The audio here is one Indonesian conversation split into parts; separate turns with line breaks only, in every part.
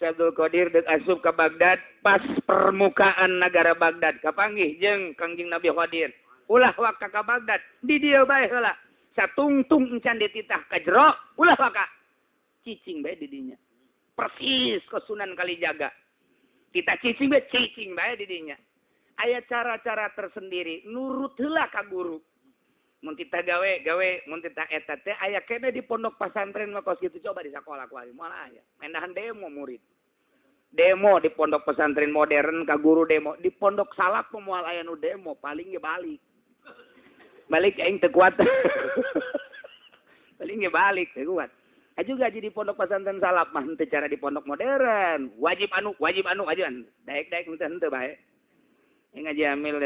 Abdul Qadir dek asup ke Baghdad pas permukaan negara Baghdad kapanggih jeung Kangjeng Nabi Qadir ulah waka ka Baghdad di dieu bae heula satungtung encan dititah ka jero ulah waka cicing bae di dinya persis ke Sunan Kalijaga kita cicing bae di dinya aya cara-cara tersendiri nurut heula ka guru mun kita gawe mun kita eta teh aya kene di pondok pesantren mah kos kitu coba di sakola ku ari moal aya mendahan demo murid demo di pondok pesantren modern ka guru demo di pondok salaf moal aya nu demo paling ge balik aing teu kuat paling ge balik teu kuat aju gaji di pondok pesantren salaf mah teu cara di pondok modern wajib anu daek henteu bae ngaji amil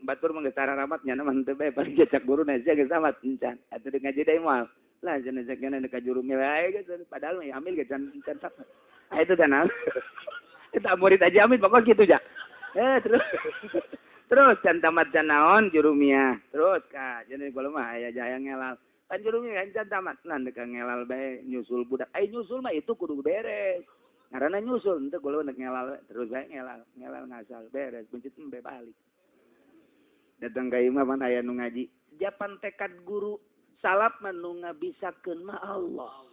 batur mah geus taramat nya mah henteu bae paling cecak guru na sia geus tamat encan atuh deuk ngaji deui moal lah cenah sakena deuk ka juru mil ae geus padahal mah amil geus can sak itu dan kita murid aja amil pokok kitu ja terus can tamat can naon jurumiyah terus ka cenah kula mah aya jaya ngelal kan jurumiyah can tamat nan deuk ngelal bae nyusul budak nyusul mah itu kudu beres ngaranna nyusul henteu kula nek ngelal terus bae ngelal ngasal beres bencit embe balik datang ka imam man aya nu ngaji japan tekad guru salap mah nu ngabisakeun mah Allah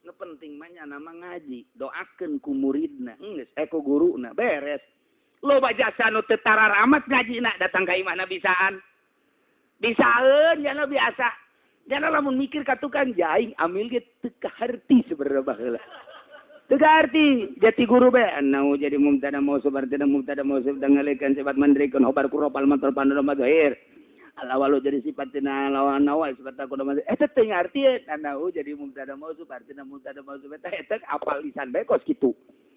nu penting mah nya nama ngaji doakeun ku muridna geus ku guruna beres loba jasa nu teu tarar amat ngajina datang ka imahna bisaeun nya biasa jangan lamun mikir ka tukang jaing amil ge teu kaharti sebenarnya baheula tegarti jati guru be nau jadi mubtada mausuf artina mubtada mausuf dangalekan sifat mandrikeun hobar kuropal mantor pandana madhahir alawalu jadi sifatina lawan nawa sifat takuna madhahir eta teu ngarti nau jadi mubtada mausuf artina mubtada mausuf eta apal lisan bae kos kitu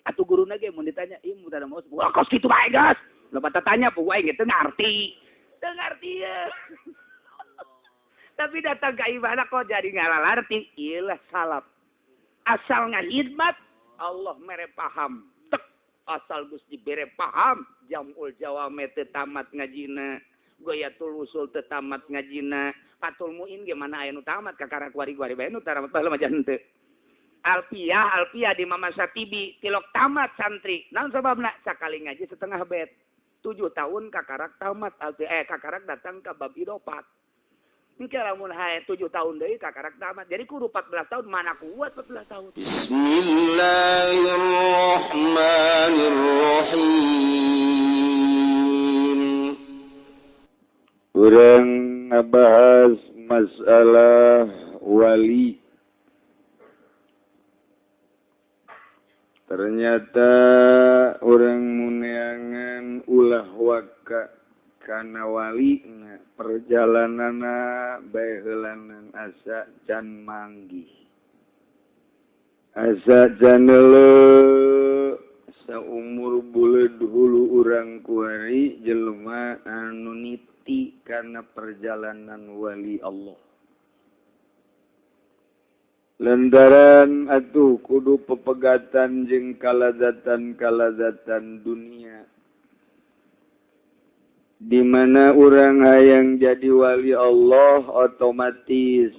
atuh guruna ge mun ditanya ieu mubtada mausuf wah kos kitu bae geus loba tanya pu aing teu ngarti ya tapi datang ka ibadah kok jadi ngalalarti ieu salaf asal ngahidmat Allah mere paham tek asal Gusti dibere paham jamul jawame teu tamat ngajina goyatul usul teu tamat ngajina fatul muin ge mana aya nu tamat kakara kuari-kuari bae nu tamat baheula mah henteu alfiah di Mama Satibi tilok tamat santri naon sababna sakali ngaji setengah bed 7 tahun kakarak tamat kakarak datang ka bab idopat engke lamun hae 7 tahun deui kakarak tamat. Jadi kudu 14 tahun mana kuat 14 tahun.
Bismillahirrahmanirrahim. Urang ngabahas masalah wali. Ternyata orang muneangan ulah waka kana wali perjalanana baheulanan asa can manggih asa can leuleuh saumur buleud hulu urang kuari jelema anu niti kana perjalanan wali Allah lantaran atuh kudu pepegatan jeung kalazatan dunia di mana orang hayang jadi wali Allah otomatis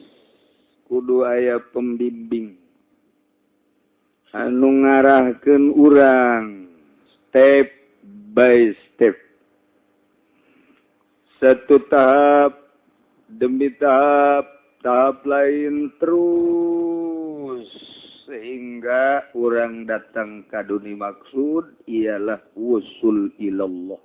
kudu aya pembimbing anu ngarahkeun urang step by step satu tahap demi tahap lain terus sehingga orang datang ka dunia maksud ialah wusul ilallah.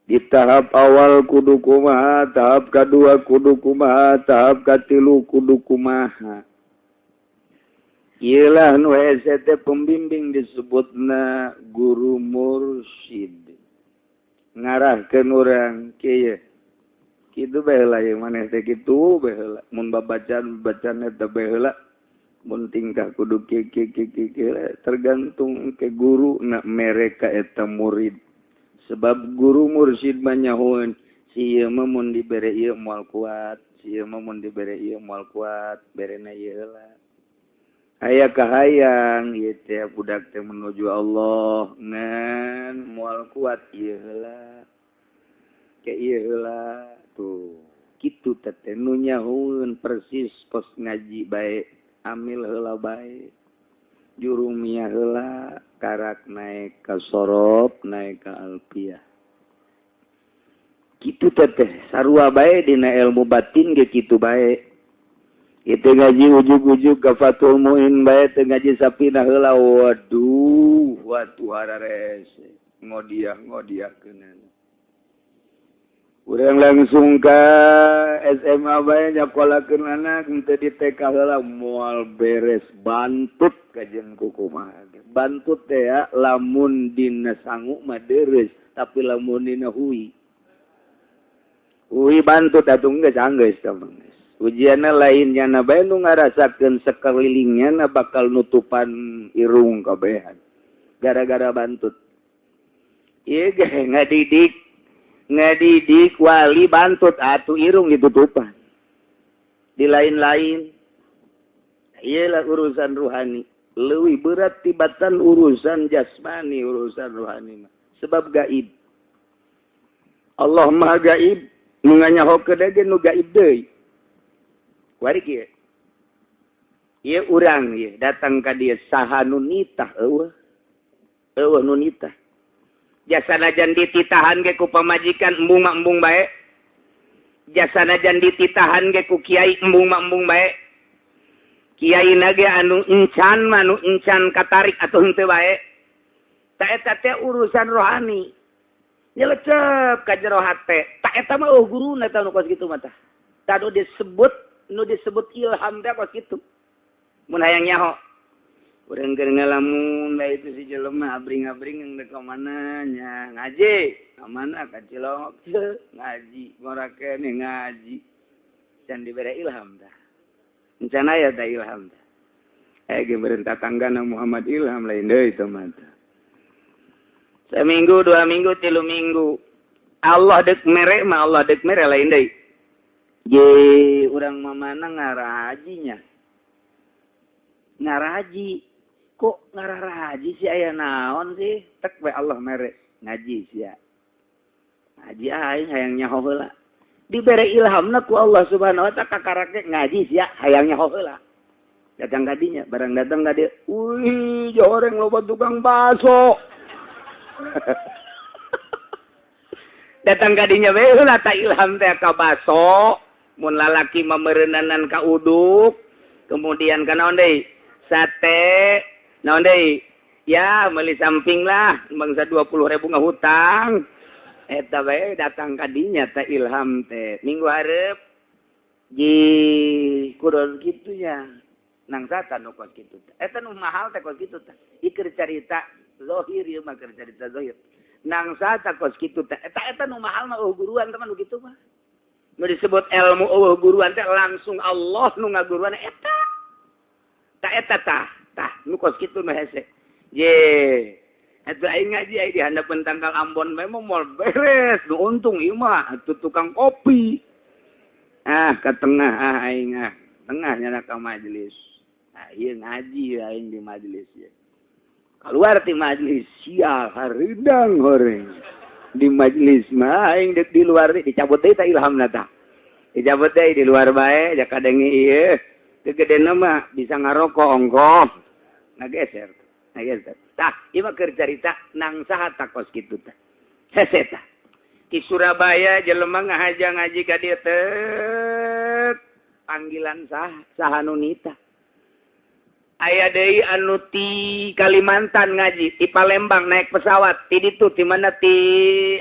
Di tahap awal kudu kumaha, tahap kedua kudu kumaha, tahap katilu kudu kumaha. Ialah nu hese teh pembimbing disebutna guru mursyid. Ngarahkeun urang kieu. Kitu bae heula yang maneh teh kitu bae heula. Mun babacaan eta bae heula. Mun tingkah kudu kieu tergantung ke guru na mereka eta murid. Sebab guru mursyid banyahoun si ieu mah mun dibere ieu moal kuat, si ieu mah mun dibere ieu moal kuat, berena ieu heula. Aya kahayang ieu teh budak teh menuju Allah ngan moal kuat ieu heula. Ke ieu heula tuh. Kitu teh nu nyahoun persis pos ngaji bae, amil heula bae. Jurumiyah heula karak naik ka sorop naik ka alfiah. Kitu teh sarua bae dina ilmu batin ge kitu bae. Itu ngaji ujug-ujug ka Fathul Muin bae teu ngaji sapina heula waduh watu hararese ngodiah keunan. Urang langsung ka SMA bae nyakolakeun anak teu di TK heula moal beres bantut kajen kumaha. Bantut teh ya lamun dina sangu mah deres tapi lamun dina hui. Hui bantut atuh geus anggeus tamang. Ujianna lain nyana bae nu ngarasakeun sakelilingnya na bakal nutupan irung kabehan. Gara-gara bantut. Ieu ge ngadidik wali bantut atuh irung ditutupan. Di lain-lain iyalah urusan rohani. Leuwih berat tibatan urusan jasmani, urusan rohani mah. Sebab gaib. Allah Maha gaib, nu nganyahokeun ge nu gaib deui. Wari kieu. Ieu urang ieu datang ka dieu saha nu nitah eueuh. Eueuh nu nitah. Jasana jan dititahan ge ku pamajikan embung bae. Jasana jan dititahan ge ku kiai embung bae. Kiai nage anu encan manu encan katarik atuh henteu bae. Ta eta teh urusan rohani. Nyelecep ka jero hate. Ta eta mah guruna tah nu kos kitu mah tah. Ta nu disebut ilham teh kos kitu. Mun hayang nyaho urang keur ngalamun da itu si jelema abring-abring yang dek ka mana nya ngaji ka mana ka Cilongok ngaji ngorakene ngaji can dibere ilham dah encan aya da ilham dah ge beureun tatanggana Muhammad Ilham lain deui teh mah seminggu 2 minggu 3 minggu Allah dek mere mah Allah dek mere lain deui ye urang mamana ngarahajinya ngarahaji kok ngarahaji sih aya naon sih tek we Allah mere ngaji sia ngaji aing hayang nyaho heula dibere ilhamna ku Allah Subhanahu wa taala kakarake ngaji sia hayang nyaho heula datang kadinya barang datang ka dieu wih joreng loba tukang baso datang kadinya we heula ta ilham teh ka baso mun lalaki mah meureunanan ka uduk kemudian ka naon deui sate naon deui ya meuli samping lah bangsa 20.000 ngahutang eta bae datang ka dinya teh ilham teh minggu hareup ji kudu kitu ya nang sata nu kos kitu teh eta nu mahal teh kos kitu teh ikeur carita zahir ieu mah keur carita zahir nang sata kos kitu teh eta nu mahal mah guruan teman nu kitu mah nu disebut ilmu guruan teh langsung Allah nu ngaguruan eta ta eta tah nu kos kitu nu hese ye eta aing ngaji aya di handapeun tangkal Ambon memang moal beres nu untung ieu mah atuh tukang kopi ka tengah aing tengah nyana ka majelis ieu ngaji aing di majelis ye keluar ti majelis sia hareudang horeng di majelis mah aing dek di luar dicabut deui ta ilhamna tah dicabut deui di luar bae jak kadengi ieu teu gedena mah bisa ngarokok ongkoh ngageser tah ieu mah keur carita nang saha ta kos kitu teh hese tah di Surabaya jelema ngahaja ngaji ka dieu teh panggilan saha nu nitah aya deui anu ti Kalimantan ngaji di Palembang naik pesawat ti ditu ti mana ti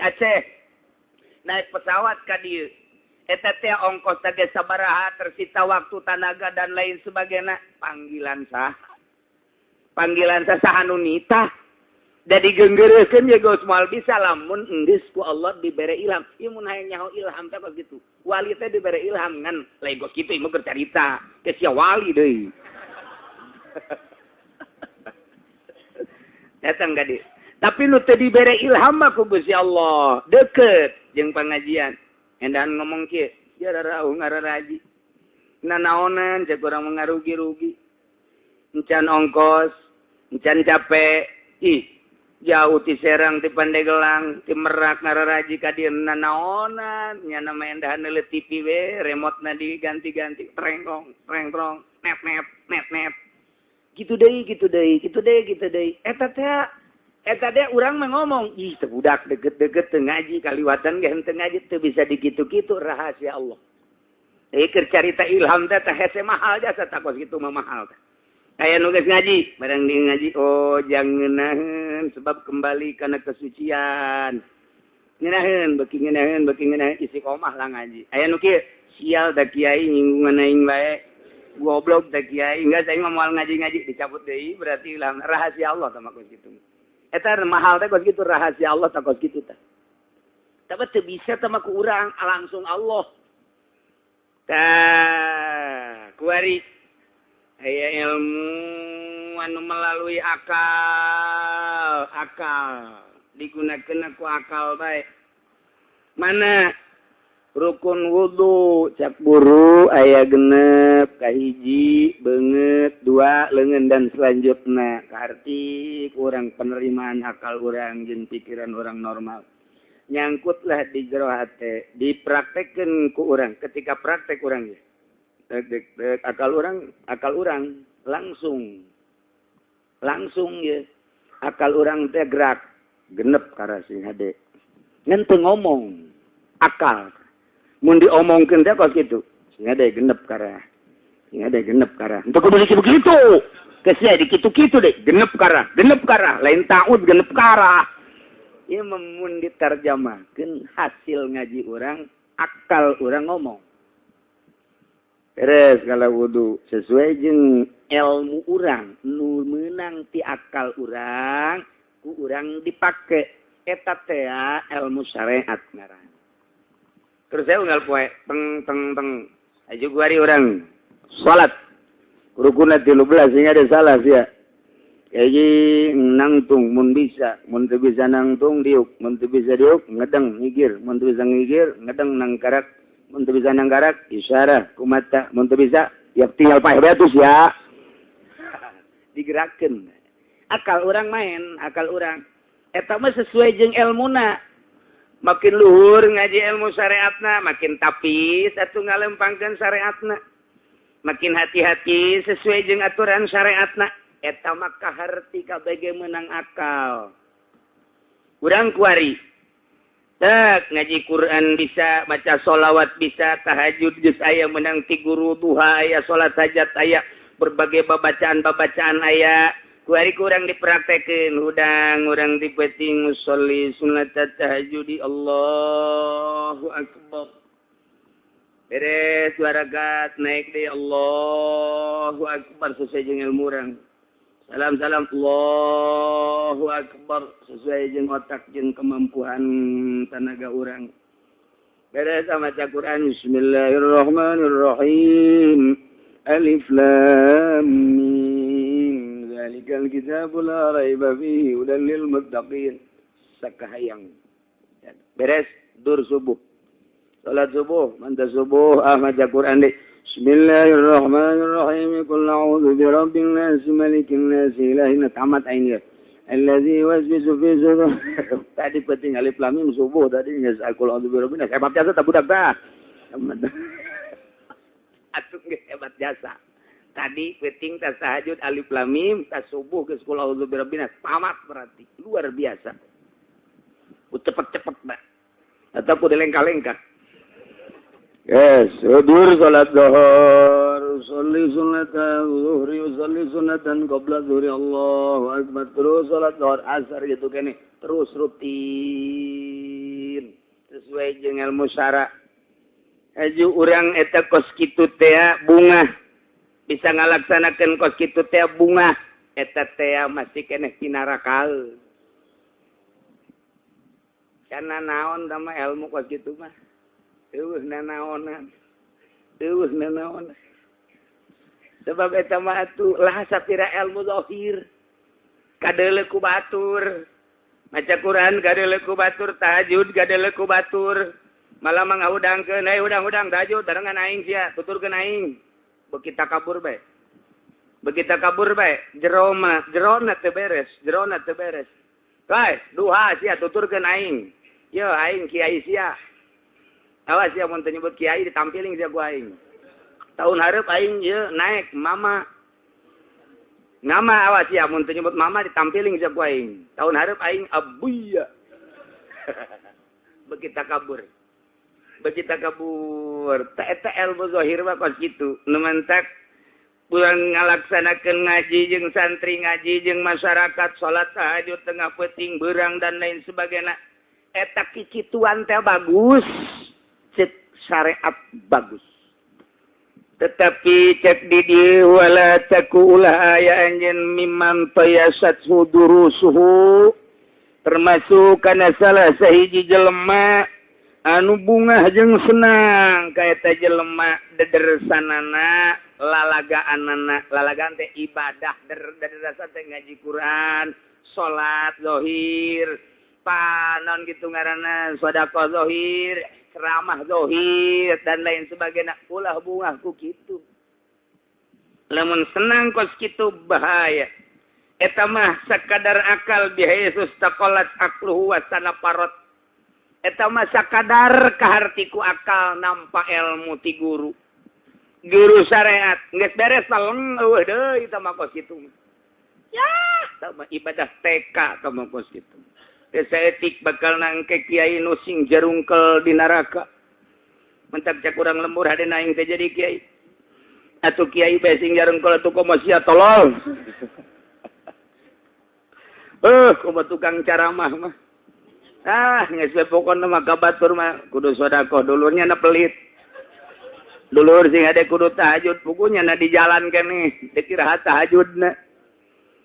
Aceh naik pesawat ka dieu eta teh ongkos teh sabaraha tersita waktu tenaga dan lain sebagainya panggilan saha nu nitah da digeunggeureuskeun ye geus moal bisa lamun endis ku Allah dibere ilham ieu mun hayang nyaho ilham teh kos kitu wali teh dibere ilham ngan lain kos kitu ieu bercarita ke sia wali deui datang ka dieu tapi nu teu dibere ilham mah ku Gusti Allah deukeut jeung pangajian endan ngomong kieu ya rarauh ngararaji nanaonan cek urang mengarugi-rugi encan ongkos encan capek jauh ti Serang ti Pandeglang ti Merak ngararaji ka dieu nanaonan nya na endahan leut TV we remote na diganti-ganti trengkrong nep
gitu deh. Eta teh urang mah ngomong, ih teu budak deket-deket teu ngaji kaliwatan ge henteu ngaji teu bisa dikitu-kitu rahasia Allah. Keur carita ilham teh hese mahal jasa takos kitu mah mahal teh. Aya nu geus ngaji, barang di ngaji oh jangan sebab kembali kana kesucian. Ngeunaheun beuki ngeunaheun istiqomah lah ngaji. Aya nu kieu sial da kiai nyinggungan aing bae. Goblok da kiai, enggak saya moal ngaji-ngaji dicabut deui berarti ilham rahasia Allah tah makos kitu. Eta mahal teh kos kitu rahasia Allah tah kos kitu tah. Tapi teu bisa teh mah ku urang langsung Allah. Tah, kuari aya ilmu anu melalui akal digunakeun ku akal bae. Mana rukun wudu cak buru aya genep kahiji beungeut dua leungeun dan selanjutna kaarti urang penerimaan akal urang jeung pikiran urang normal nyangkutlah di jero hate dipraktekkeun ku urang ketika praktek urang ge akal urang langsung ye akal urang teh gerak genep ka sing hade ngan teu ngomong akal mun diomongkeun teh kos kitu sing ada genep karah henteu kudu begitu geus ya dikitu-kitu deh genep karah lain taud genep karah ieu mun ditarjamahkeun hasil ngaji urang akal urang ngomong beres kala wudu sesuai jeung ilmu urang nu meunang ti akal urang ku urang dipake eta teh ilmu syariat ngaran. Terus saya unggal poe teng aju guari orang salat rukunna 13 sehingga ada salah sia kaji nangtung mun teu bisa nangtung diuk mun teu bisa diuk ngedeng ngigir mun teu bisa ngigir ngedeng nangkarak mun teu bisa nangkarak isyarah ku mata mun teu bisa ya tinggal paeh batus ya digerakkeun akal urang main akal urang eta mah sesuai jeung ilmuna. Makin luhur ngaji ilmu syariatna, makin tapis atuh ngalempangkeun syariatna. Makin hati-hati sesuai jeung aturan syariatna. Eta mah kaharti kabege meunang akal. Urang kuari. Tak ngaji Quran bisa, baca sholawat bisa, tahajud geus aya meunang ti guru duha aya, salat hajat aya, berbagai babacaan-babacaan aya. Kuari kurang dipraktekeun hudang urang dipeting sholli sunat tahajudi Allahu akbar. Beres 2 rakaat naik deui Allahu akbar sesuai jeung ilmu urang. Salam Allahu akbar sesuai jeung otak jeung kemampuan tenaga urang. Beres maca Quran bismillahirrahmanirrahim. Alif lam mim. Zalikal kitabu la raiba fihi hudan lil muttaqin. Sakahayang. Beres dur subuh. Salat subuh, manta subuh maca Quran deui. Bismillahirrahmanirrahim. Qul a'udzu birabbin nas, malikin nas, ilahin tamat ain. Allazi waswisu fi sudur. Tadi penting alif lam mim subuh tadi geus qul a'udzu birabbin nas. Hebat jasa tak budak tah. Atuh hebat jasa. Tadi peting tas tahajud alif lam mim tas subuh geus qul a'udzu birabbin nas. Tamat berarti luar biasa. Cepet-cepet Mbak. Atau kudu lengka-lengka. Yes, dur salat zuhur, sholli sunatan zuhri, sholli sunatan qabla zuhri Allahu akbar. Terus salat zuhur asar gitu kene. Terus rutin sesuai jeung ilmu syara. Aju urang eta kos kitu teh bunga. Bisa ngalaksanakeun kos kitu teh bunga eta teh masih keneh tinarakal. Kana naon da mah ilmu kos kitu mah. Eueuh nanaonan. Sebab eta mah atuh lah sapira ilmu zahir. Kadeuleu ku batur. Maca Quran kadeuleu ku batur, tahajud kadeuleu ku batur. Malah mangahudangkeun, hudang tahajud darengan aing sia, tuturkeun aing. Beuki takabur bae. Jerona teu beres. Bae, duha sia tuturkeun aing. Yo aing kiai sia. Awas sia mun teu nyebut kiai ditampiling sia ku aing. Tahun hareup aing ieu naek mama. Nama awas ya mun teu nyebut mama ditampiling sa ku aing. Tahun hareup aing abuya. Begitu kabur. Begitu kabur. Ta eta ilmu zahir mah kos kitu. Nu mentak pulang ngalaksanakeun ngaji jeung santri ngaji jeung masyarakat salat tahajud tengah peuting beurang dan lain sebagainya. Eta kicituan teh bagus. Cek syariat bagus. Tetapi cek di dieu wala taku ulah aya anjeun mimman tayasat hudurusuhu termasuk kana salah sahiji jelema anu bungah jeung senang ka eta jelema dedersanana lalagaanana lalagaan teh ibadah dedersan teh ngaji Quran salat zahir panon gitu ngaranna sedekah zahir ceramah zahir dan lain sebagainya ulah bunga ku kitu lamun senang kos kitu bahaya eta mah sakadar akal bihayesus taqallat aqluhu wa sanaparot eta mah sakadar kahartiku akal nampa ilmu ti guru syariat geus beres paleng eueuh deui eta mah kos kitu ya eta mah ibadah TK eta mah kos kitu saeutik bakal nangke kiai nu sing jarungkel di neraka. Mentak cak urang lembur hade aing teh jadi kiai. Atuh kiai bae sing jarungkel atuh komo sia tolol. Komo tukang caramah mah. Geus bae pokona mah kabatur mah kudu sedekah dulurnya na pelit. Dulur sing ade kudu tahajud pugunya na di jalan keneh dikira tahajudna.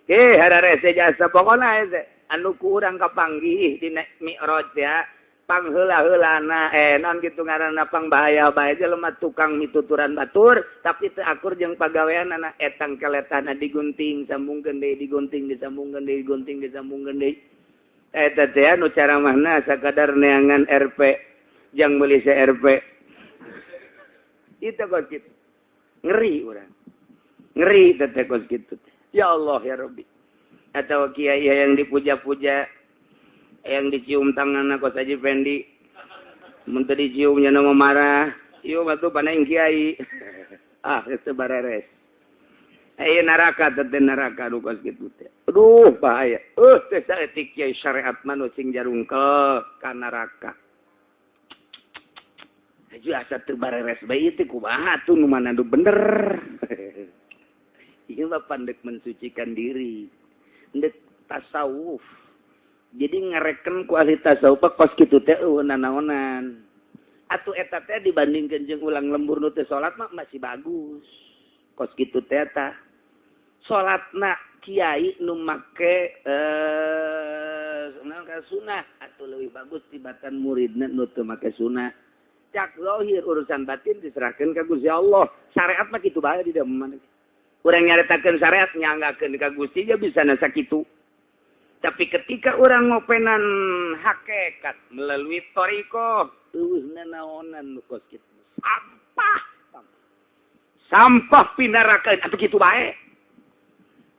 Hararese jasa pokona teh anu ku urang kapanggih di Mi'raj ya pangheula-heulana non kitu ngaranna pangbahaya bae jelema tukang mituturan batur tapi teu akur jeung pagaweanna etang keletana digunting sambungkeun deui digunting disambungkeun deui digunting disambungkeun deui eta teh anu caramahna sakadar neangan RP jang meuli RP itu kos kitu ngeri urang ngeri teh kos kitu ya Allah ya Rabbi atau kiai yang dipuja-puja yang dicium tanganna kos Haji Fendi mun teu diciumnya nama marah ieu mah tuh panaing kiai geus bareres aya neraka teh neraka nu kos kitu teh aduh bahaya teh saeutik kiai syariat manu sing jarungkel ka neraka aju asa teu bareres bae teh kumaha tuh nu mana nu bener ieu mah pandek mensucikan diri ndek tasawuf jadi ngareken ku ahli tasawuf kos kitu teh nanaonan atuh eta teh dibandingkeun jeung ulang lembur nu teh salat mah masih bagus kos kitu teh tah salatna kiai nu make sunah atuh leuwih bagus tibatan muridna nu teu make sunah cak zahir urusan batin diserahkeun ka Gusti Allah syariat mah kitu bae di dalam mana urang nyaritakeun syariat nyanggakeun ka Gusti ge bisa na sakitu. Tapi ketika orang ngopenan hakikat melalui toriko, nanaonan kos kitu. Sampah pinarakeun atuh kitu bae.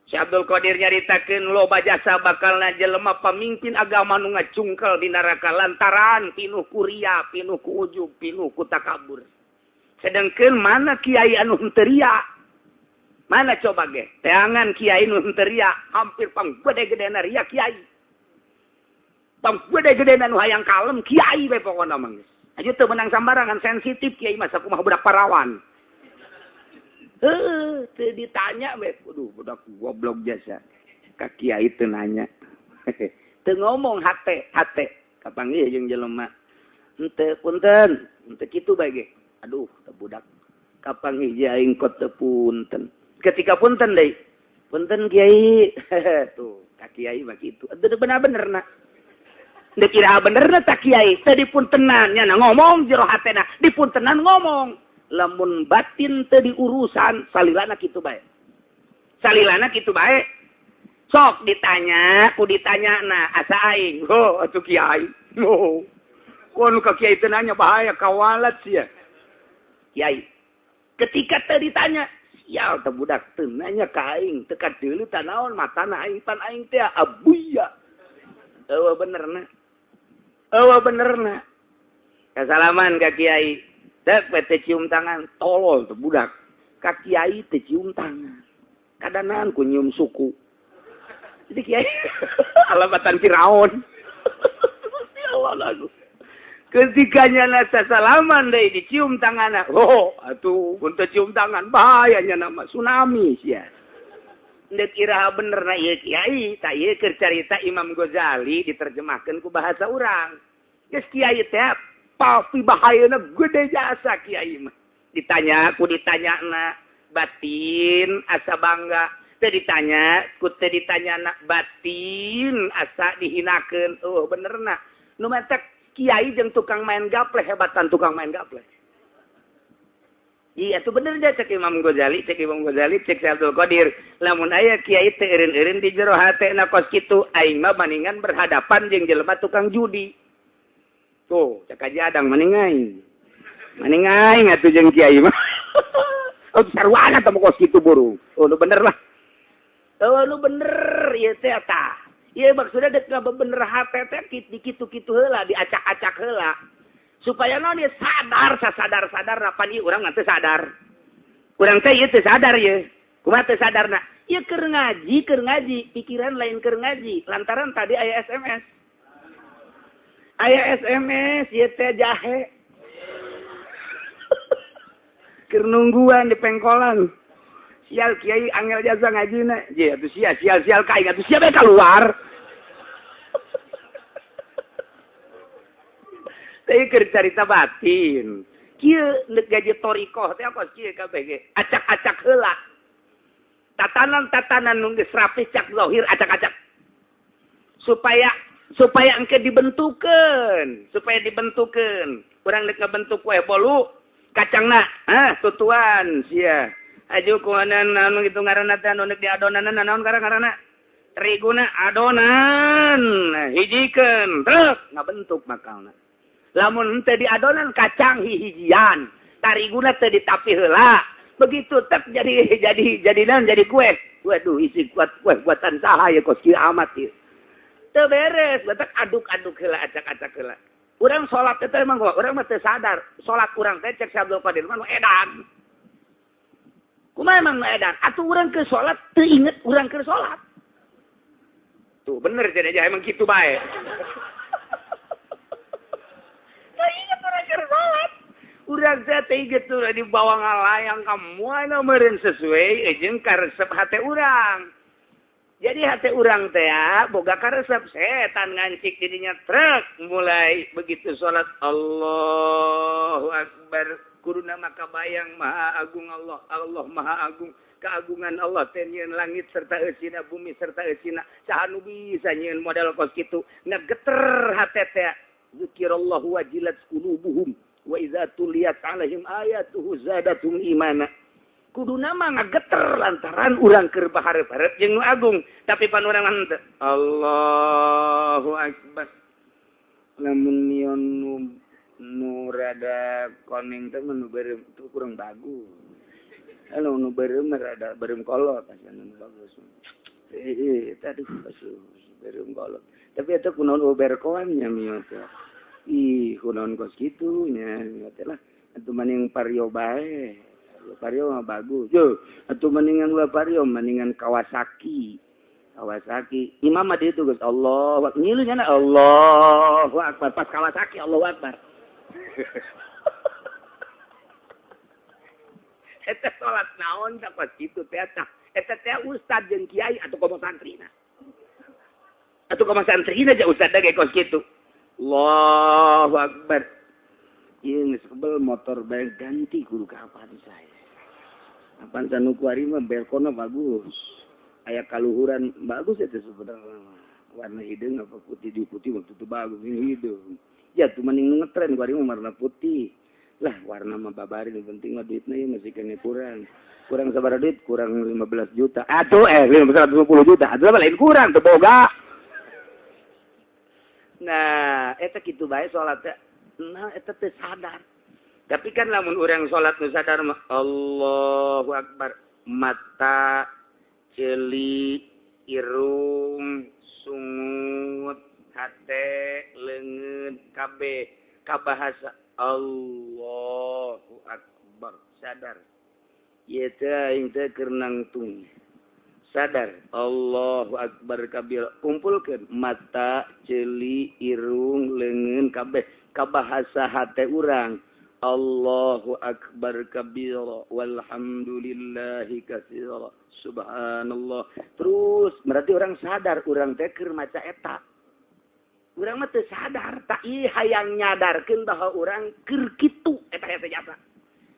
Si Abdul Qadir nyaritakeun loba jasa bakalna jelema pamimpin agama nu ngacungkel di neraka lantaran pinuh ku ria, pinuh ku ujub, pinuh ku takabur. Sedengkeun mana kiai anu henteu ria? Mana coba ge? Teangan kiai nu henteu ria, hampir panggede-gedena ria kiai. Panggede-gedena nu hayang kalem kiai bae pokona mah geus. Aju teu menang sambarangan sensitif kiai mah sakumaha budak parawan. Teu ditanya bae. Aduh budak goblok jasa. Ka kiai teu nanya. Teu ngomong hate. Kapanggih jeung jelema. Henteu punten, henteu kitu bae ge. Aduh teu budak. Kapanggih aing kot teu punten. Ketika punten deui. Punten kiai. Tuh, ka kiai mah kitu. Teu bener-bener na. Deuk kira benerna tak kiai. Teu dipuntenan nya ngomong jero hatena. Dipuntenan ngomong. Lamun batin teu diurusan salilana kitu bae. Salilana kitu bae. Sok ditanya, ku ditanyana asa aing. Atuh kiai. Kun ka kiai teu nanya bahaya kawalat sia. Kiai. Ketika teu ditanya, sial teu budak teu nanya ka aing, teu kadeuleu tanaon matana aing pan aing teh abuya. Eueuh benerna. Eueuh benerna. Kasalaman ka kiai. Dek teh cium tangan tolol teu budak. Ka kiai teh cium tangan. Kadanan ku nyium suku. Jadi kiai alamatan Firaun. Allah lagu. Ketikanya nasa salaman deh dicium tangannya. Oh, atuh untuk cium tangan bahayanya nama tsunami sia. Ndek kira bener na ieu kiai, tak ieu keur carita Imam Ghazali diterjemahkeun ku bahasa urang. Geus kiai teh pasti bahayana gede jasa kiai mah. Ditanyana batin asa bangga. Teu ditanya nak batin asa dihinakeun. Oh benerna. Nu matak kiai jeung tukang main gapleh hebatan tukang main gapleh. Iya tuh bener aja cek Imam Ghazali, cek Abdul Qadir. Lamun aya kiai teu eureun-eureun di jero hatena kos kitu, aing mah bandingan berhadapan jeung jelema tukang judi. Tuh, cek aja adang maningaing. Maningaing atuh jeung kiai mah. Oh sarwana teh kos kitu burung. Oh nu bener lah. Oh nu bener ieu teh tah. Ieu maksudna dek bener hate teh kitu-kitu heula diacak-acak heula. Supaya naon dia sadar apa ieu urang teh sadar. Urang teh ieu teu sadar ieu. Kumaha teu sadarna? Ieu keur ngaji, pikiran lain keur ngaji. Lantaran tadi aya SMS. Aya SMS ieu teh jahe. Keur nungguan di pengkolan. Sial kiai angel jasa ngajina. Je atuh sial kaing atuh sia bae keluar. Teh keur carita batin. Kieu neuk gaji torikoh teh apa kieu kabeh ge. Acak-acak heula. Tatanan nu geus rapih cak zahir acak-acak. Supaya engke dibentukeun, Urang neuk ngabentuk we bolu kacangna, tutuan sia. Aju kuanan anu gitu ngaranna teh anu neuk diadonanan naon ngaranna? Teriguna adonan. Hijikeun, truk ngabentuk makalna. Lamun teu diadonan kacang hijian, tariguna teu ditapi heula. Begitu tep jadi kue. Waduh isi kuat kue buatan saha ya kos kieu amat ieu. Teu beres, betek aduk-aduk heula acak-acak heula. Urang salat teh emang urang mah teu sadar. Salat urang teh cek Abdul Qadir mah nu edan. Kumaha emang nu edan? Atuh urang keur salat teu inget urang keur salat. Tuh bener jadi aja emang kitu bae. Teu inget urang keur salat. Urang teh teu inget di bawah ngalayang ka moal meureun sesuai jeung karesep hate urang. Jadi hati urang teh boga karesep setan ngancik didinya truk mulai begitu salat Allahu Akbar kuduna maka bayang maha agung Allah maha agung keagungan Allah teh nyieun langit serta eusina bumi serta eusina saha nu bisa nyieun modal kos kitu ngageter hate teh zikrullahu wajilat qulubuhum wa idza tuliyat alaihim ayatuhu zadatum imana. Kuduna mah ngageter lantaran urang keur baharep-harep jeung nu agung tapi pan urang henteu Allahu Akbar lamun nion nu rada koneng teh nu beureum teu kurang bagus anu nu beureum rada beureum kolot asa nu bagus tadi bagus beureum kolot tapi eta kunaon oberkoan nya mieun teh ih kunaon kos kitu nya teh lah atuh maning pario bae. Vario mah bagus. Yo, atuh mendingan Vario, mendingan Kawasaki. Imam mah ditu geus Allah. Ngilu nya Allahu Akbar pas Kawasaki Allahu Akbar. Eta salat naon tak pas kitu teh tah. Eta teh ustad jeung kiai atuh komo santrina. Atuh komo santrina aja ustad ge kos kitu. Allahu Akbar. Ieu geus kebel motor bae ganti kudu ka apaan saya. Apaan sanu kuari mah belkona bagus. Aya kaluhuran bagus eta sebenarnya. Warna hideung apa putih waktu itu bagus ini hideung. Ya tuh mending ngetren kuari mah warna putih. Lah warna mah babari nu penting mah duitna ieu masih kene kurang. Kurang sabaraha duit? Kurang 15 juta. Atuh 150 juta. Atuh lain kurang teu boga. Nah, eta kitu bae salat teh. Nah, eta teh sadar. Tapi kan lamun urang salat nu sadar mah Allahu Akbar, mata, ceuli, irung, sungut, hate, leungeun, kabeh kabahasa Allahu Akbar, sadar. Ieu teh aing teh keur nangtung.
sadar Allahu akbar kabir kumpulkeun mata ceuli irung leungeun kabeh kabahasa hate urang Allahu akbar kabira walhamdulillahi katsira subhanallah terus berarti orang sadar urang teh keur maca eta urang mah teu sadar tak ieu hayang nyadarkeun bahwa urang keur kitu eta jasa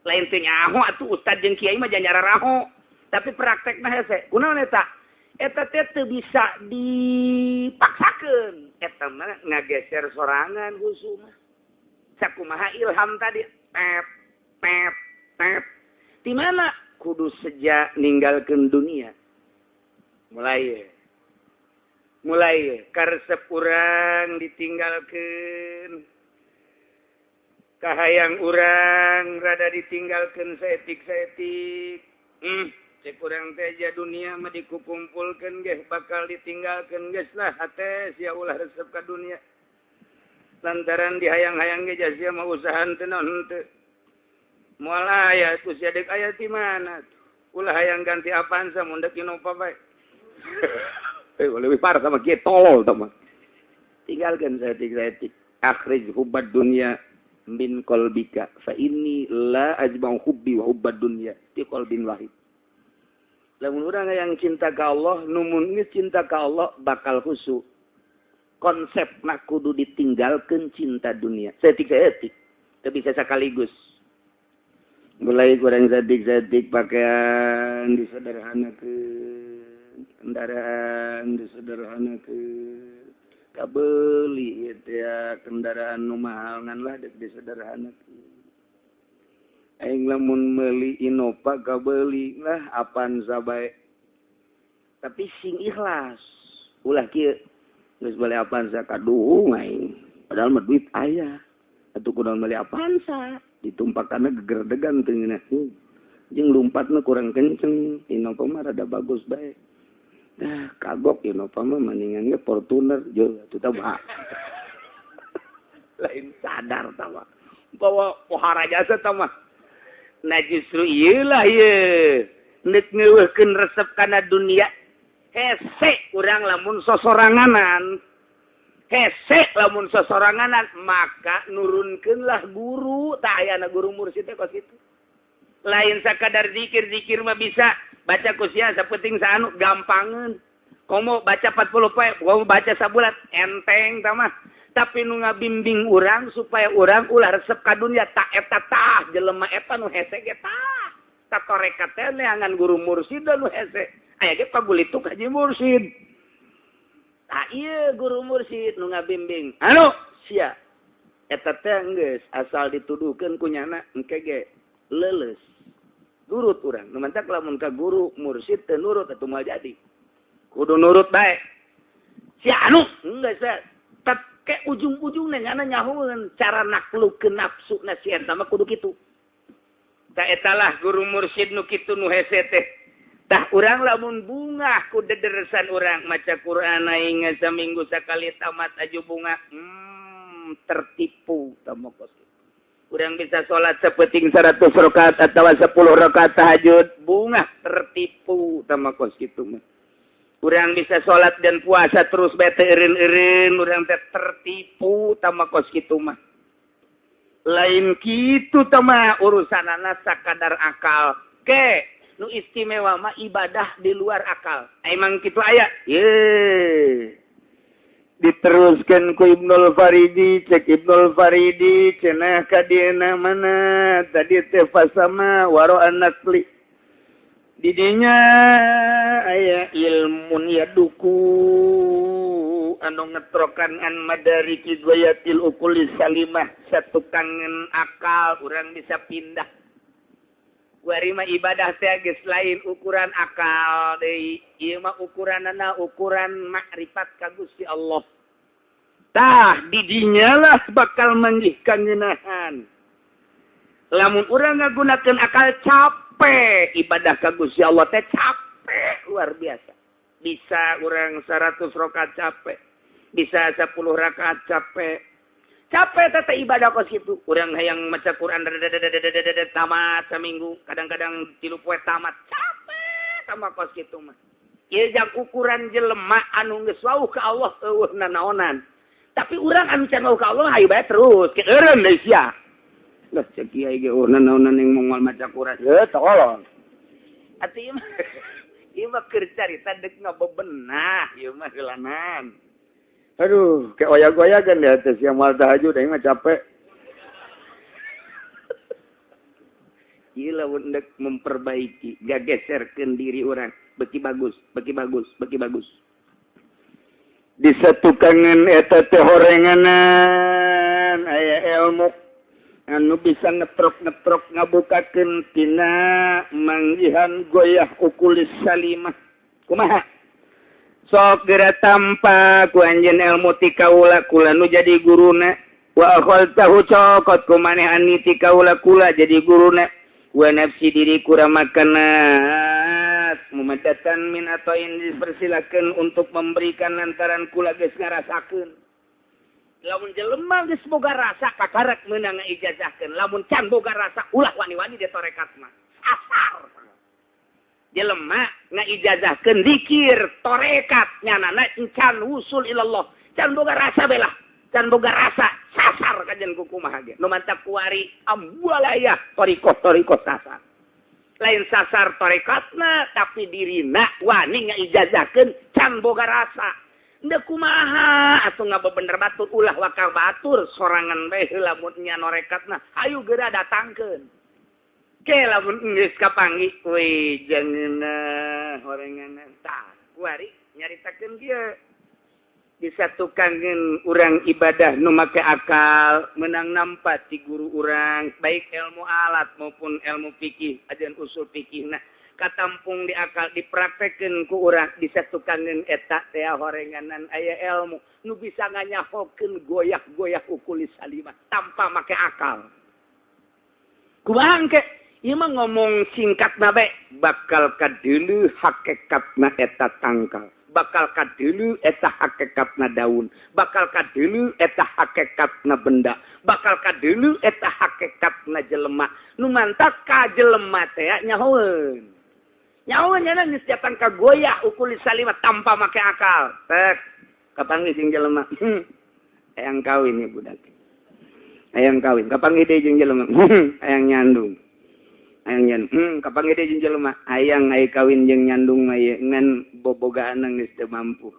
lain teh nyaho atuh ustad jeung kiai mah jangan raho tapi praktekna hese kunaon eta teh teu bisa dipaksakeun eta mah ngageser sorangan husu mah sakumaha ilham tadi tep di mana kudu sejak ninggalkeun dunia mulai karesep urang ditinggalkeun kahayang urang rada ditinggalkeun saetik cek urang teh ja dunia mah dikukumpulkeun ge bakal ditinggalkeun geus lah hate sia ulah resep ka dunia lantaran dihayang-hayang ge sia mah usahaan teu naon henteu moal aya ku sia deuk aya di mana ulah hayang ganti Avanza mun deuk Innova bae lebih parah sama kieu tolol tah mah tinggalkeun saetik akhrij hubbad dunya min qalbika fa inni la ajma'u hubbi wa hubbad dunya fi qalbin wahid lamun urang yang cinta ka Allah numun geus cinta ka Allah bakal khusyuk konsep nak kudu ditinggalkeun cinta dunia saeutik teu bisa sekaligus mulai kurang sadik pakaian disederhanakeun kendaraan disederhanakeun kabeli ya kendaraan nu mahal ngan lah dek disederhanakeun aing lamun meuli Innova kabeli lah Avanza bae tapi sing ikhlas ulah kieu geus beli Avanza kaduhung aing padahal mah duit aya atuh kunaon beli Avanza ditumpakanna gegerdegan teu ngeunah jeung lumpatna kurang kenceng Innova mah rada bagus bae kagok Innova mah mendingan ge Fortuner jeung atuh tah mah lain sadar tah mah bahwa pohara jasa tah mah nah justru ieu lah ieu neuk ngeuweuhkeun resep kana dunia hese urang lamun sosoranganan maka nurunkeunlah guru tah ayana guru mursyid teh kos kitu lain sakadar zikir mah bisa baca kusia sapenting saanu gampangeun komo baca 40 poe komo baca sabulat enteng tah mah tapi nu ngabimbing urang supaya urang ulah resep ka dunya tak eta tah jelema eta nu hese ge tah tarekat teh neangan guru mursyid nu hese aya ge pagulituk haji mursyid tah ieu guru mursyid nu ngabimbing anu sia eta teh geus asal dituduhkeun ku nyana engke ge leuleus nurut urang nu mantak lamun ka guru mursyid teu nurut atuh moal jadi kudu nurut bae sia anu geus ke ujung-ujungna nyana nyahoeun cara naklukkeun nafsuna si eta mah kudu kitu tah etalah guru mursyid nu kitu nu hese teh tah urang lamun bungah ku dederesan urang maca Quran aing saminggu sakali tamat aju bunga tertipu tah mokos urang bisa salat sapeting 100 rakaat atawa 10 rakaat tahajud bungah tertipu tah mokos kitu mah urang bisa salat dan puasa terus bete eureun-eureun urang teh tertipu tah mokos kitu mah lain kitu tah mah urusanana sakadar akal ke nu istimewa mah ibadah di luar akal emang kitu aya ye diteruskan ku Ibnul Faridi cek Ibnul Faridi cenah ka dieuna mana tadi teh fasama waro anasli di dinya aya ilmun yaduku anu ngetrokan an madariki ghayatil uquli salimah satu kangen akal urang bisa pindah wari mah ibadah teh geus lain ukuran akal deui ieu mah ukuranana ukuran makrifat ka Gusti Allah tah di dinya lah bakal manggihkan ngeunahan lamun urang ngagunakeun akal capek ibadah ka Gusti Allah teh capek luar biasa bisa urang 100 rakaat capek bisa 10 rakaat capek teh ibadah kos kitu urang hayang maca Quran tamat saminggu kadang-kadang 3 poe tamat capek sama kos kitu mah
ieu jang ukuran jelema anu geus wauh ka Allah eueuhna naonan. Tapi urang anu can wauh ka Allah hayu bae terus, ke eureun deui sia. Lah cek kiai ge eueuhna naonan yang moal maca Quran. Heuh tolong. Ati ieu mah keur carita deuk ngabebenah, ieu mah heulanan. Aduh, kayak oyak-oyakan di atas yang mal tahajud, aing mah capek. Gila untuk memperbaiki, gak geserkeun diri orang. Beki bagus, beki bagus, beki bagus. Disatukangan eta teh horenganan aya ilmu anu bisa ngetrok ngabukakeun tina manggihan goyah ukulis salimah. Kumaha? Sok geura tampa ku anjeun ilmu ti kaula kula nu jadi guruna wa akhaltahu cokot ku manehani ti kaula kula jadi guruna wa nafsi diri kura makanat mumadatan min atain dipersilakeun untuk memberikan lantaran kula geus ngarasakeun lamun jelema geus boga rasa kakarek meunang ngaijazahkeun lamun can boga rasa ulah wani-wani di tarekat mah asar jelema ngaijazahkeun zikir tarekat nyanana can usul ilallah can boga rasa belah can boga rasa sasar kajen kukumaha ge nu mantap kuari ambualaya toriko sasar lain sasar tarekatna tapi dirina wani ngaijazahkeun can boga rasa ende kumaha atuh ngabebener batur ulah wakal batur sorangan bae heula mun nya norekatna ayo geura datangkeun ke lamun geus kapanggih we jangeuna horenganan tah kuari nyaritakeun kieu disatukankeun urang ibadah nu make akal menang nampa ti guru urang baik ilmu alat maupun ilmu fikih ajan usul fikihna katampung di akal dipraktekeun ku urang disatukankeun eta teh horenganan aya ilmu nu bisa nganyahokeun goyah-goyah ukulis salimah tanpa make akal kumaha engke ieu mah ngomong singkatna bae bakal kadeuleu hakikatna eta tangkal bakal kadeuleu eta hakikatna daun bakal kadeuleu eta hakikatna benda bakal kadeuleu eta hakikatna jelema nu mantap ka jelema teh nyahoeun nya geus jatan ka goyah ukulis salimah tanpa make akal tek kapanggih jeung jelema hayang kawin ya budak hayang kawin kapanggih deui jeung jelema hayang nyandung kapanggih deui jeung jelema hayang ai kawin jeung nyandung mah ye ngan bobogaan geus teu mampu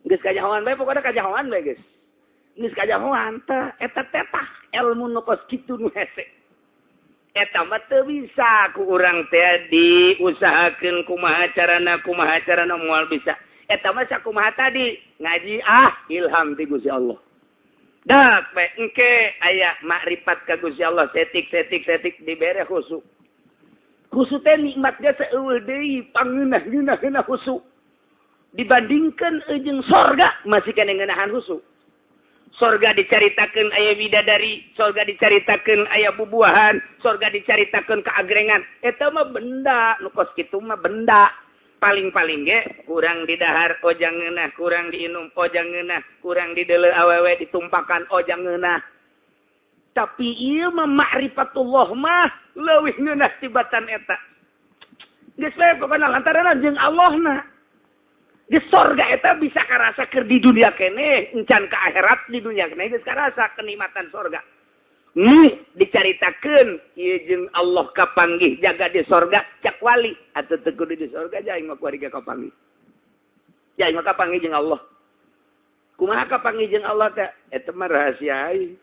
geus kajahoan bae pokona kajahoan bae geus geus kajahoan teh eta tetah ilmu nu kos kitu nu hese eta mah teu bisa ku urang teh diusahakeun kumaha carana moal bisa eta mah sakumaha tadi ngaji ilham ti Gusti Allah dak bae engke aya makrifat ka Gusti Allah setik dibere khusyuk khusyuk teh nikmat ge saeueuh deui pangeunah-ngeunah khusyuk dibandingkeun jeung sorga masih kene ngeunahan khusyuk sorga dicaritakeun aya bidadari sorga dicaritakeun aya bubuahan sorga dicaritakeun kaagrengan eta mah benda nu kos kitu mah benda paling-paling ge kurang didahar ojang ngeunah kurang diinum ojang ngeunah kurang dideuleu awewe ditumpakan ojang ngeunah tapi ieu mah ma'rifatullah mah leuwih ngeunah tibatan eta geus bae pokona lantaran jeung Allahna di sorga eta bisa karasa keur di dunia kene encan ka akhirat di dunia kene geus karasa kenikmatan sorga dicaritakeun ieu jeung Allah kapanggih jaga di sorga cak wali atuh teu kudu di sorga jaing mah kuari kapanggih jaing mah kapanggih jeung Allah kumaha kapanggih jeung Allah teh eta mah rahasia aing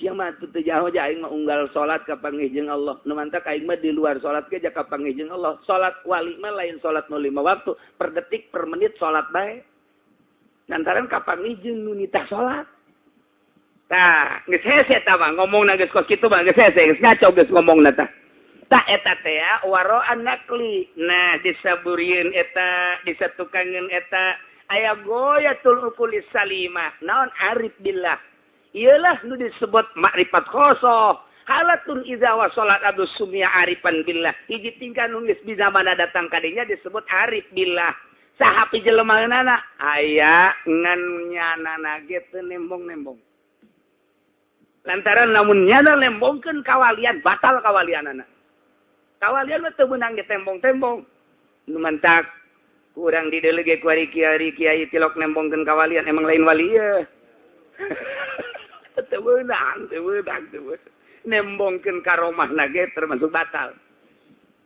sia mah teu jauh jaing mah unggal salat kapanggih jeung Allah nu mantap aing mah di luar salat ge jaga kapanggih jeung Allah salat wali mah lain salat nu 5 waktu per detik per menit salat bae lantaran kapanggih jeung nu nitah salat tah geus hese tah mah ngomongna geus kos kitu mah geus hese geus ngaco geus ngomongna tah tah eta teh waro'an nakli nah disaburieun eta disatukangeun eta aya goyatul ukulis salimah naon arif billah ialah nu disebut makrifat khosoh halatun iza wa salat abdu sumya arifan billah hiji tingkah nu geus bisa mana datang kadinya disebut arif billah saha pijelemaanana aya ngan nyanana ge teu nembong-nembong lantaran lamun nyana lembongkeun kawalian batal kawalianana kawalian mah teu meunang ditembong-tembong nu mantak kurang didelege ku ari kiai tilok nembongkeun kawalian emang lain wali ieu. Teu beunang. Nembongkeun ka romahna ge termasuk batal.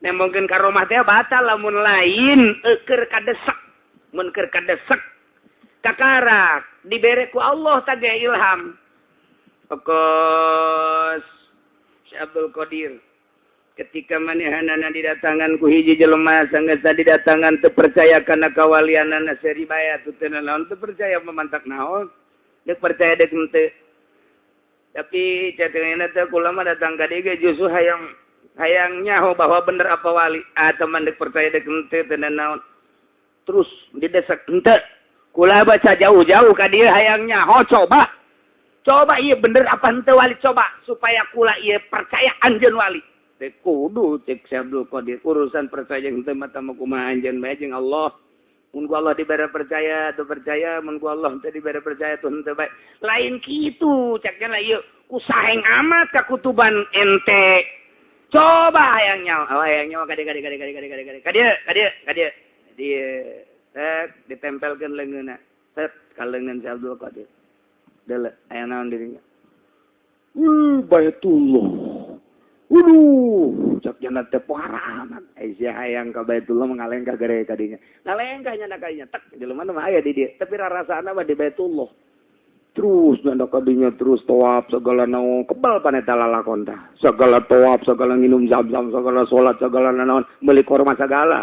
Nembongkeun ka romah teh batal lamun lain keur kadesak. Mun keur kadesak kakarak dibere ku Allah tage ilham. Pokos Syekh Abdul Qadir ketika manehanana didatangan ku hiji jelema sanggeus didatangan teu percaya kana kawalianana seribaya teu naon teu percaya memantak naon deuk percaya deuk henteu. Tapi cateuna teh kula mah datang ka dieu justru hayang nyaho bahwa bener apa wali. Teman deuk percaya deuk henteu teu naon. Terus didesak henteu. Kula baca jauh-jauh ka dieu hayang nyaho coba. Coba ieu bener apa henteu wali coba supaya kula ieu percaya anjeun wali. Teh kudu cek Syekh Abdul Qadir urusan percaya henteu mah tah kumaha anjeun bae jeung Allah. Mun ku Allah dibere percaya teu percaya, mun ku Allah teu dibere percaya teu henteu bae. Lain kitu cekna lah ieu ku saheng amat ka kutuban ente. Coba hayang nyawa ka dieu. Ka dieu. Ditempelkeun leungeunna. Set ka leungeun Syekh Abdul Qadir. Deuleu aya naon dirinya. Baitullah. Cak jana teh poharan. Aisyah hayang ka Baitullah mengalengkah gere kadinya. Ngalengkah nya kadinya tek jelema mah aya di dieu, tapi rasana mah di Baitullah. Terus nyanda kadinya terus tawaf segala naon kebal paneta lalakon tah. Segala tawaf, segala nginum zam-zam, segala salat, segala naon meuli korma segala.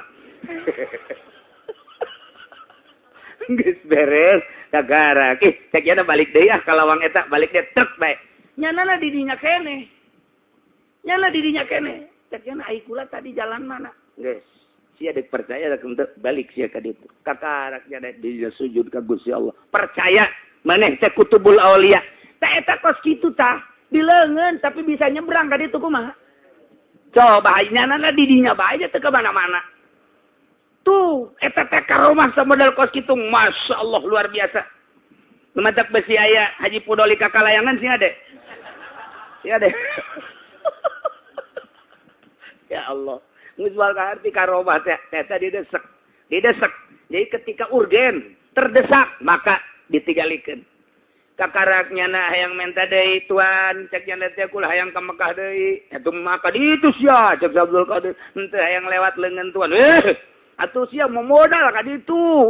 Geus beres kagara. Cek jana balik deui ka lawang eta, balik deui tek bae. Nyanana di dinya keneh. Nyala dirinya kene. Ceknya ai kula tadi jalan mana? Geus. Sia deuk percaya da untuk balik sia ka ditu. Kakarak nya di sujud ka Gusti Allah. Percaya maneh teh kutubul aulia. Tah eta kos kitu tah. Dileungeun tapi bisa nyebrang ka ditu kumaha? Coba nyana di dinya bae aja teu ka mana-mana. Tuh, eta teh karomah samodal kos kitu. Masyaallah luar biasa. Lumatak besi aya Haji Pudoli kakalayangan sia ade. Sia ade. Ya Allah, nguswal ka arti karomah teh didesak. Jadi ketika urgen, terdesak, maka ditinggalikeun. Kakaraknya na hayang menta deui tuan, cek nya teh kula hayang ka Mekah deui. Atuh maka ditu sia, cek Abdul Qadir, henteu hayang lewat leungeun tuan. Atuh sia mau modal ka ditu.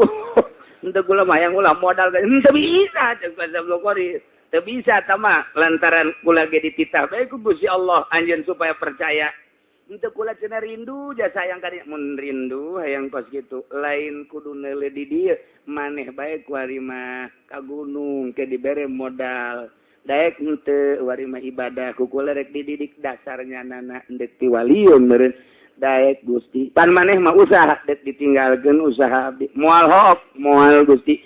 Henteu kula mah hayang ulah modal ka. Henteu bisa, cek Abdul Qadir. Teu bisa tama lantaran kula ge dititah bae ku Gusti Allah anjeun supaya percaya. Henteu kula cenah rindu jasa hayang ka dieu mun rindu hayang kos kitu lain kudu neuleuh di dieu maneh bae ku ari mah ka gunung ke dibere modal daek henteu wari mah ibadah ku kula rek dididik dasarnya nana endek ti waliun meureun daek Gusti pan maneh mah usaha dek ditinggalkeun usaha abdi moal hok moal Gusti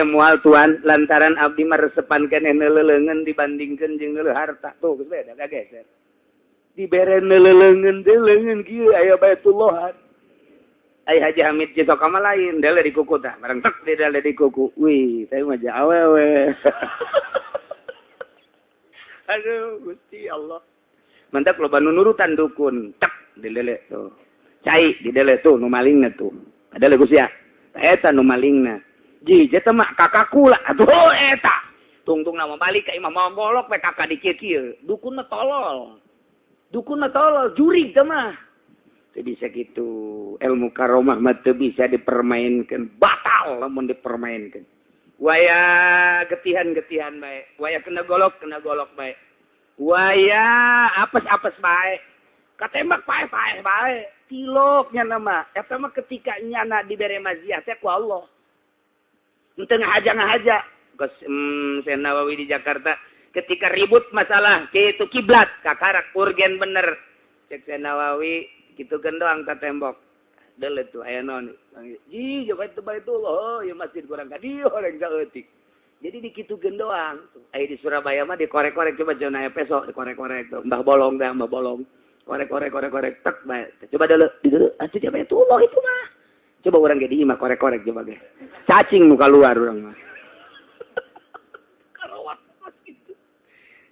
moal tuan lantaran abdi mah resepan keneh neuleuleungeun dibandingkeun jeung neuleuh harta tuh geus beda kageser dibere neuleuleungeun teh leungeun kieu aya Baitullah. Ai Haji Hamid Cito ka mah lain, dele di kuku tah, bareng tek di dele di kuku. Wih, teh mah ja awewe. Aduh, Gusti Allah. Mantap loba nu nurutan dukun, tek di dele tuh. Cai di dele tuh nu malingna tuh. Ada Gusti ya. Eta nu malingna. Ji, eta mah kakakku lah. Atuh eta. Tungtung nama balik ka imah mau golok we kakak di kieu. Dukun mah tolol. Dukun mah tolol, jurig teh mah. Teu bisa gitu. Ilmu karomah mah teu bisa dipermainkan. Batal lamun dipermainkan. Waya getihan-getihan bae. Waya kena golok bae. Waya apes-apes bae. Katembak pae bae. Tiloknya nama. Eta mah ketika nyana dibere maziah teh ku Allah. Henteu ngahaja. Kos Syekh Nawawi di Jakarta. Ketika ribut masalah itu kiblat kakarak urgen bener cek Syekh Nawawi kitu gendong ka tembok deuleu tuh aya naon ji coba itu Baitullah ya masjid kurang ka dieu orang saeutik jadi di kitu gendong aya di Surabaya mah dikorek-korek coba jangan aya peso dikorek-korek tuh mbah bolong korek tek bae coba deuleu atuh coba Baitullah itu mah coba urang ge di imah korek-korek coba ge cacing nu kaluar urang mah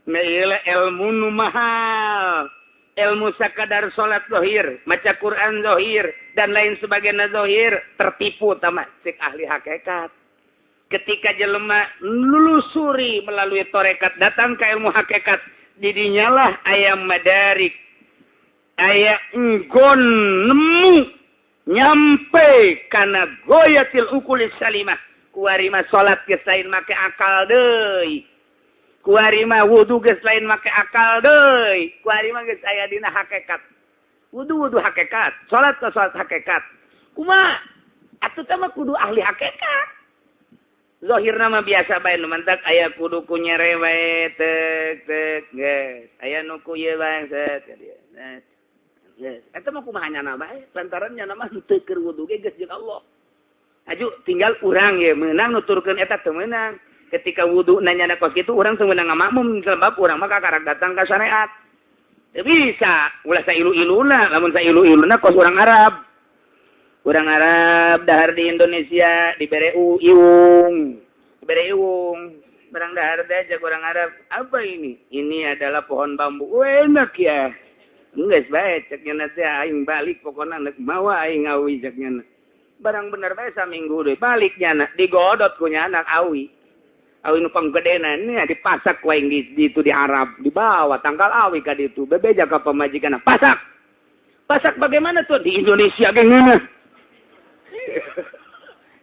Meile ilmu nu mahal. Ilmu sakadar salat zahir, maca Quran zahir, dan lain sebagainya zahir tertipu sama cek ahli hakikat. Ketika jelema lulusuri melalui torekat datang ke ilmu hakikat, didinya lah aya madarik, aya enggon nemu nyampe kana goyatil uqul salimah. Kuari mah salat geus lain make akal deui. Kuari mah wudu geus lain make akal deui. Kuari mah geus aya dina hakikat. Wudu hakikat, salat hakikat. Kumaha? Atuh teh mah kudu ahli hakikat. Zahirna mah biasa bae nu mentak aya kudu ku nyerewe tek geus. Aya nu ku ieu bae set. Geus. Eta mah kumaha nyana bae? Lantaran nyana mah teu keur wudu ge geus jeung Allah. Aju tinggal urang ya menang nuturkeun eta teu meunang. Ketika wudu nanya kos kitu urang teu meunang ngamakmum sebab urang mah kakarak datang ka syariat. Teu bisa ulah sailu-iluna, lamun sailu-iluna kos urang Arab. Urang Arab dahar di Indonesia dibere iwung. Dibere iwung. Barang dahar teh jak urang Arab, apa ini? Ini adalah pohon bambu. Enak ya. Geus bae cek nyana teh aing balik pokona neuk mawa aing ngawi cek nyana. Barang bener bae saminggu deui balik nyana digodot ku nyana awi. Awi nu panggedena nya dipasak ku aing di itu di Arab, dibawa tangkal awi ka ditu. Bebeja ka pamajikanna, pasak. Pasak bagaimana tuh di Indonesia ge ngana.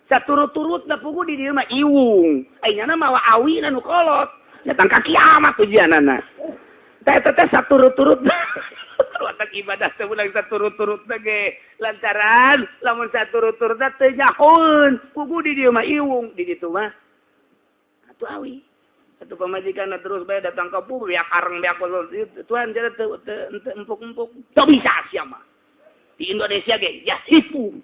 Saturut-turutna pugu di dieu mah iwung. Aingna mawa awi nu kolot. Datang ka kiamat tujuanana. Teh saturut-turut. Watak ibadah teh ulang saturut-turut ge lantaran lamun saturut-turut teh nyahoeun pugu di dieu mah iwung di ditu mah atuh awi atuh pamajikanna terus bae datang ka pugu ya kareng beak tuan jadi teu empuk-empuk teu bisa sia mah di Indonesia ge ya sifu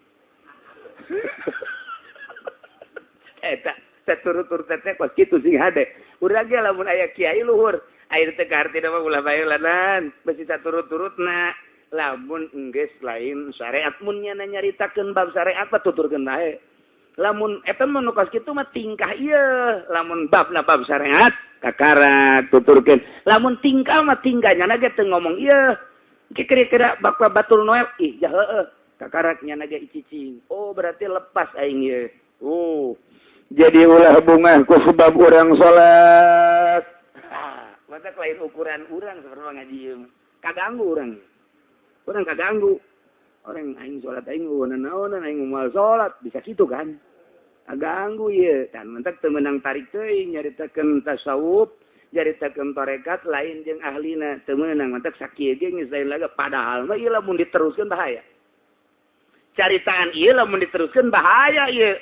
eta saturut-turut teh kos kitu sing hade urang ge lamun aya kiai luhur air teh kartina mah ulah bae lanan besi saturut-turutna lamun enggeus lain syariat mun nyana nyaritakeun bab syariat mah tuturkeun bae lamun eta mah nu kos kitu mah tingkah ieu lamun babna bab syariat kakarak tuturkeun lamun tingkah mah tingkah nyana ge teu ngomong ieu kira-kira bakal batul noel ih jah heueuh kakarak nyana ge cicing oh berarti lepas aing ieu oh jadi ulah bungah ku sebab urang salat mata lain ukuran urang saperti ngaji ieu. Kaganggu urang. Urang kaganggu. Orang aing salat aing naon aing moal salat bisa kitu kan. Kaganggu ieu. Dan mentek teu meunang tarik teuing nyaritakeun tasawuf, nyaritakeun tarekat lain jeung ahlina teu meunang mentek sakieu ge geus lain laga padahal mah ieu lamun diteruskeun bahaya. Caritaan ieu lamun diteruskeun bahaya ieu.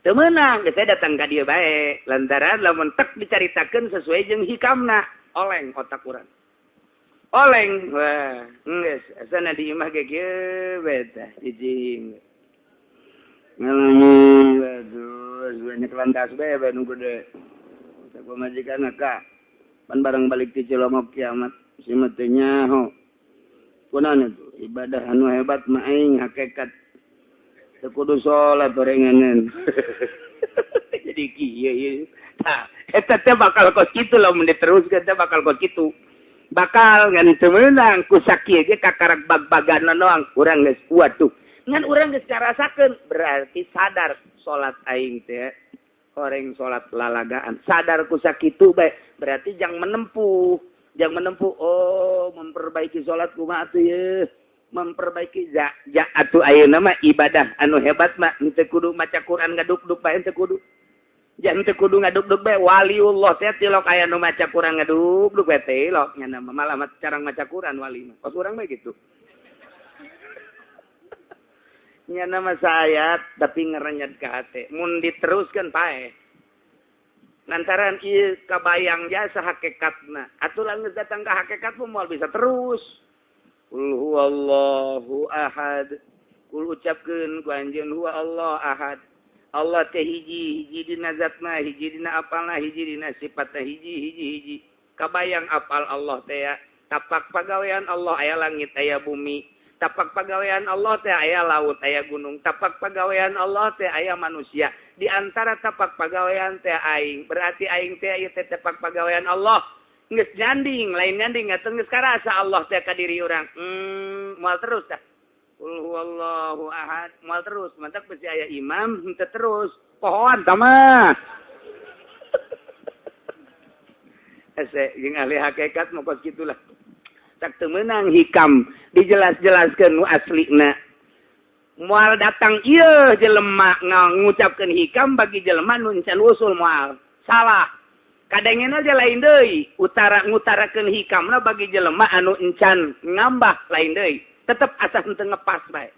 Teu meunang geus datang ka dieu bae. Lantaran lamun tek dicaritakeun sesuai jeung hikamna. Oleng otak urang. Oleng. Wah, geus asana di imah ge kieu beta jijing. Ngalamun aduh banyak lantas bae nu gede. Sa pamajikanna ka. Pan barang balik ti Cilongok kiamat si mah teu nyaho. Kunaon itu ibadah anu hebat mah aing hakikat. Teu kudu salat orenganan. Jadi kieu ieu. Tah, eta teh bakal kos kitu lamun diteruskeun teh bakal kos kitu. Bakal ngan teu meunang ku sakieu ge kakarak bag-baganna doang urang geus waduh. Ngan urang geus ngarasakeun berarti sadar salat aing teh horeng salat lalagaan. Sadar ku sakitu bae berarti jang menempuh. Oh memperbaiki salat kumaha atuh ye. Memperbaiki atuh ayeuna mah ibadah anu hebat mah teu kudu maca Quran ngaduk-duk bae teu kudu. Jangan teu kudu ngaduk-duk bae waliullah teh tilok aya nu maca Quran ngaduk-duk bae tilok nya malah carang maca Quran wali mah. Kos urang mah gitu. Nya nama sayat tapi ngerenyet ka hate. Mun diteruskeun pae. Lantaran ieu kabayang jasa hakikatna. Atuh lamun datang ka hakikat moal bisa terus. Qul huwallahu ahad. Qul ucapkeun ku anjeun huwa Allah ahad. Allah teh hiji dina zatna, hiji dina apalna, hiji dina sifatna, hiji. Kabayang apal Allah teh ya. Tapak pagawean Allah aya langit, aya bumi. Tapak pagawean Allah teh aya laut, aya gunung. Tapak pagawean Allah teh aya manusia. Di antara tapak pagawean teh aing. Berarti aing teh ieu teh tapak pagawean Allah. Geus nyanding, lain nyanding atuh geus karasa Allah teh ka diri urang. Moal terus dah. Qul huwallahu ahad. Moal terus, mantap pasti aya imam, henteu terus. Pohon tama. Ese jeung ahli hakikat mah kos kitulah. Tak teu meunang hikam dijelas-jelaskeun nu aslina. Moal datang ieu jelema ngucapkeun hikam bagi jelema nu encan usul moal. Salah. Kadengena aja lain deui, ngutarakeun hikamna bagi jelema anu encan ngambah lain deui. Tetep asa henteu ngepas bae.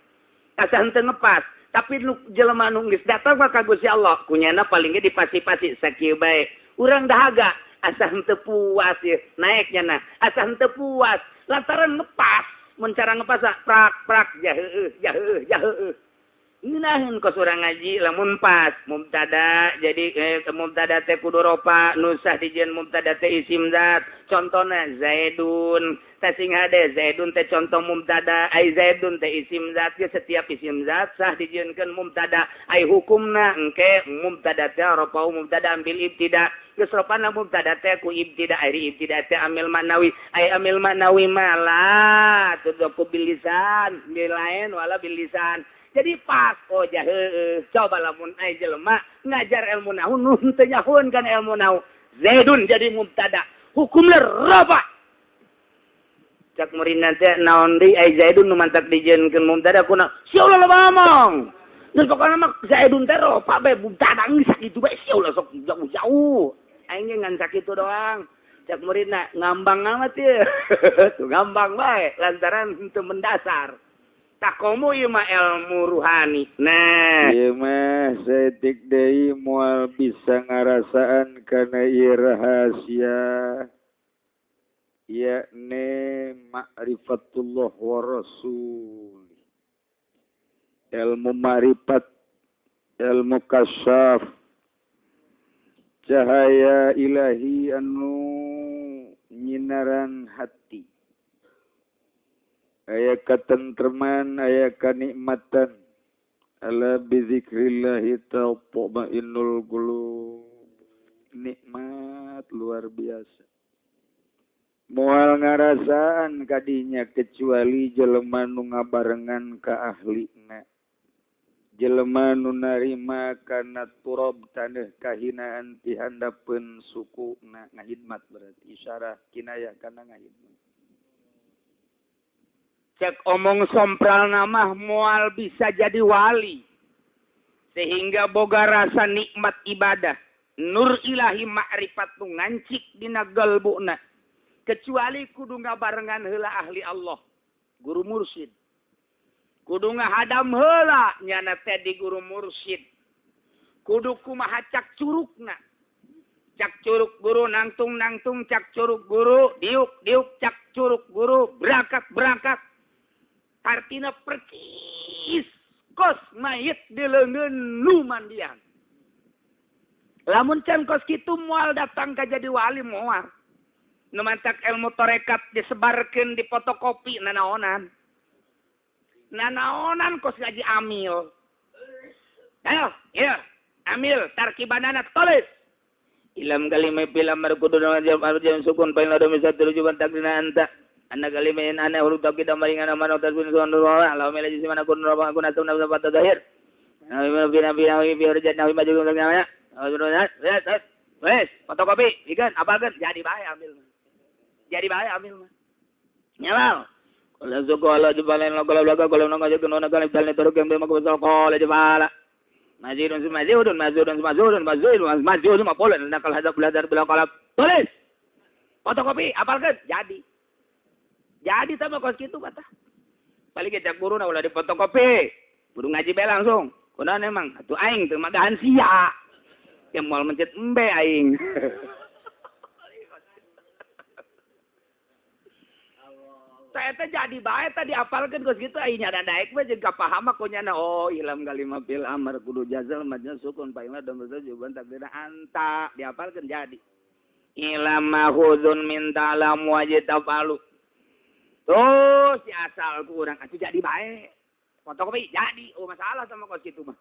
Asa henteu ngepas. Tapi nu jelema nu geus datang ka Gusti Allah, kunyana paling ge dipasi-pasi sakieu bae. Urang dahaga asa henteu puas ye, naeknya nah. Asa henteu puas lantaran ngepas, mencara ngepas prak jaheuh. Ngeunaheun kos urang ngaji lamun pas mubtada jadi mubtada teh kudu ropa nusah dijieun mubtada teh isim zat contona zaidun teh sing hade zaidun teh contoh mubtada ai zaidun teh isim zat ge setiap isim zat sah dijieunkeun mubtada ai hukumna engke mubtada teh ropa mubtada ambil ibtida geus ropana mubtada teh ku ibtida ai ibtida teh amil manawi ai amil manawi mala tuduh bilisan lain wala bilisan. Jadi pas coba lamun ai jelema ngajar ilmu nahwu nu teu nyahoeun kan ilmu nahwu. Zaidun jadi mubtada. Hukumna rafa. Cak muridna teh naon deui ai Zaidun nu mantak dijieunkeun mubtada kuna. Sieulah lo ngomong. Geus pokona mah Zaidun teh rafa bae mubtada geus sakitu bae sieulah sok jauh-jauh. Aing ge ngan sakitu doang. Cak muridna ngambang amat ye. Tuh ngambang bae lantaran henteu mendasar. Takomu ieu mah ilmu ruhani. Nah,
ieu mah saeutik deui moal bisa ngarasaan kana ieu rahasia. Yakni ma'rifatullah wa rasul. Ilmu ma'rifat, ilmu kasyaf. Cahaya ilahi anu nyinaran hati. Aya katentreman, aya kanikmatan. Ala bizikrillahi tatma'innul qulub. Nikmat luar biasa. Moal ngarasaan kadinya kecuali jelema nu ngabarengan ka ahlina. Jelema nu narima kana turab taneuh kahinaan ti handapeun sukuna ngahidmat berarti isyarah kinayah kana ngahidmat.
Cek omong sompral namah moal bisa jadi wali. Sehingga boga rasa nikmat ibadah. Nur ilahi ma'rifat nu ngancik dina galbuna. Kecuali kudu ngabarengan heula ahli Allah. Guru mursyid. Kudu ngahadam heula nyana teh di guru mursyid. Kudu kumaha cak curugna. Cak curug guru nangtung cak curug guru diuk cak curug guru berangkat. Artina percis kos mayit dileungeun nu mandian. Lamun can kos kitu moal datang ka jadi wali moal. Nu mantak ilmu tarekat disebarkeun di fotokopi nanaonan. Nanaonan kos ngaji amil. Ayo, ya, amil tarkibanana tulis. Ilam kalimai pilam markudu arjam sukun pain lado misal terujuban takdina anta. Anak kalimain aneh huruf takid amaringan amanah tasbih suan nurwa Allah melaji simana kun nurwa kun atum nabi dapat zahir nabi berjat nabi maju namanya wes fotokopi ikan apalkan jadi bae ambil mah nyalal kalau suku Allah jebalen lo kalau belakang kalau nongak jadi nona kalau jalan itu rukun bema kubesal kalau jebala mazidun mah polen nakal hadap belajar belakang tulis fotokopi apalkan jadi sama kos gitu kata. Paling kecak buru na ulah di fotokopi. Buru ngaji be langsung. Kunaon emang atuh aing teu magahan sia. Yang moal mencet embe aing. Saya teh jadi bae tadi apalkeun kos gitu aing nya daek we jeung kapaham akunya oh ilham kalimah bil amr kudu jazal majna sukun paingna dan berjuban takdina anta diapalkeun jadi. Ilham mahuzun min ta'lam wajib tafalu. Terus si asal kurang atuh jadi baik. Fotokopi jadi. Oh masalah sama kos kitu mah.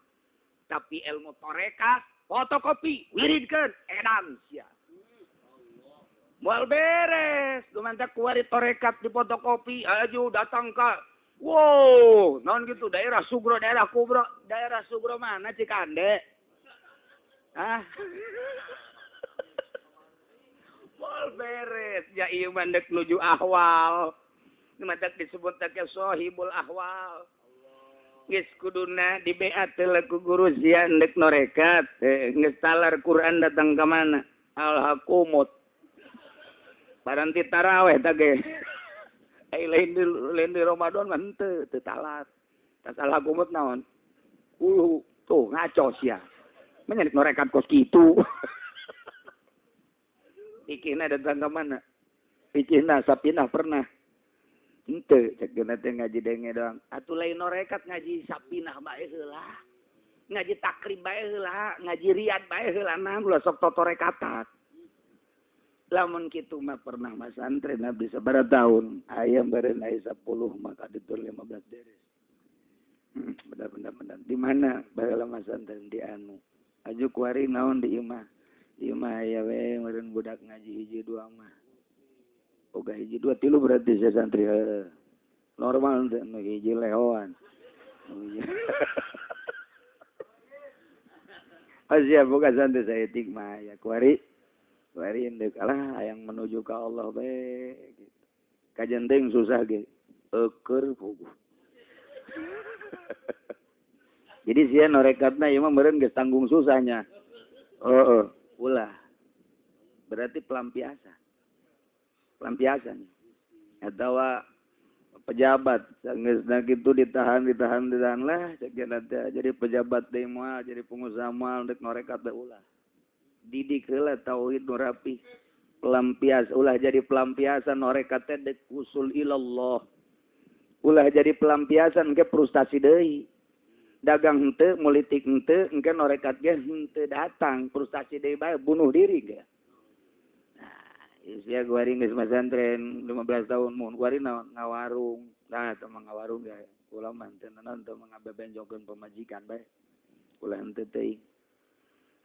Tapi ilmu toreka fotokopi wiridkeun edan sia. Moal beres. Dumantak kuari torekat di fotokopi aju datang ka Wow, non gitu daerah Sugro, daerah Kubro, daerah Sugro mana Cikande? Ah. Pol beres, ya iya mandek nuju ahwal. Matak disebut tak sohibul ahwal. Geus kuduna di beat ku guru sian dek norekat, geus talar Quran datang ka mana? Al-Hakumut. Paranti taraweh tage. Lain di Ramadan kan teu talat. Tas Al-Hakumut naon? Tuh ngaco sia. Menyedik norekat kos kitu. Ikina datang ke mana? Ikina sapinah pernah. Ente cek teh ngaji denge doang. Atuh lain norekat ngaji sapinah bae heula. Ngaji takrib bae heula, ngaji riyad bae heula nah ulah sok totorekatan. Lamun kitu mah pernah mas santri nabi sabaraha tahun. Ayam beren aya 10 maka ditur 15 deres. Benar. Di mana baheula mas santri di anu. Aju kuari naon di imah. Di imah aya we meureun budak ngaji hiji dua mah. Oga hiji dua tilu berarti saya santri normal teh nu hiji lehoan. Asia buka santri saya tikma ya kuari indek alah yang menuju ke Allah be gitu. Kajendeng susah ge eukeur puguh. Jadi sia norekatna ieu mah meureun geus tanggung susahnya. Ulah. Berarti pelampiasan. Pelampiasan atau pejabat geus kitu ditahan lah jadi pejabat deui moal jadi pengusaha moal dek norekat teh ulah didik heula tauhid nu rapi pelampias ulah jadi pelampiasan norekat teh dek usul ilallah ulah jadi pelampiasan ke frustasi deui dagang henteu politik henteu engke norekat ge henteu datang frustasi deui bae bunuh diri ge. Isia guari geus masantren 15 tahun mun guari ngawarung. Nah, teu ngawarung ge kula mah teu naon teu ngabebenjokeun pemajikan bae. Kula henteu teuing.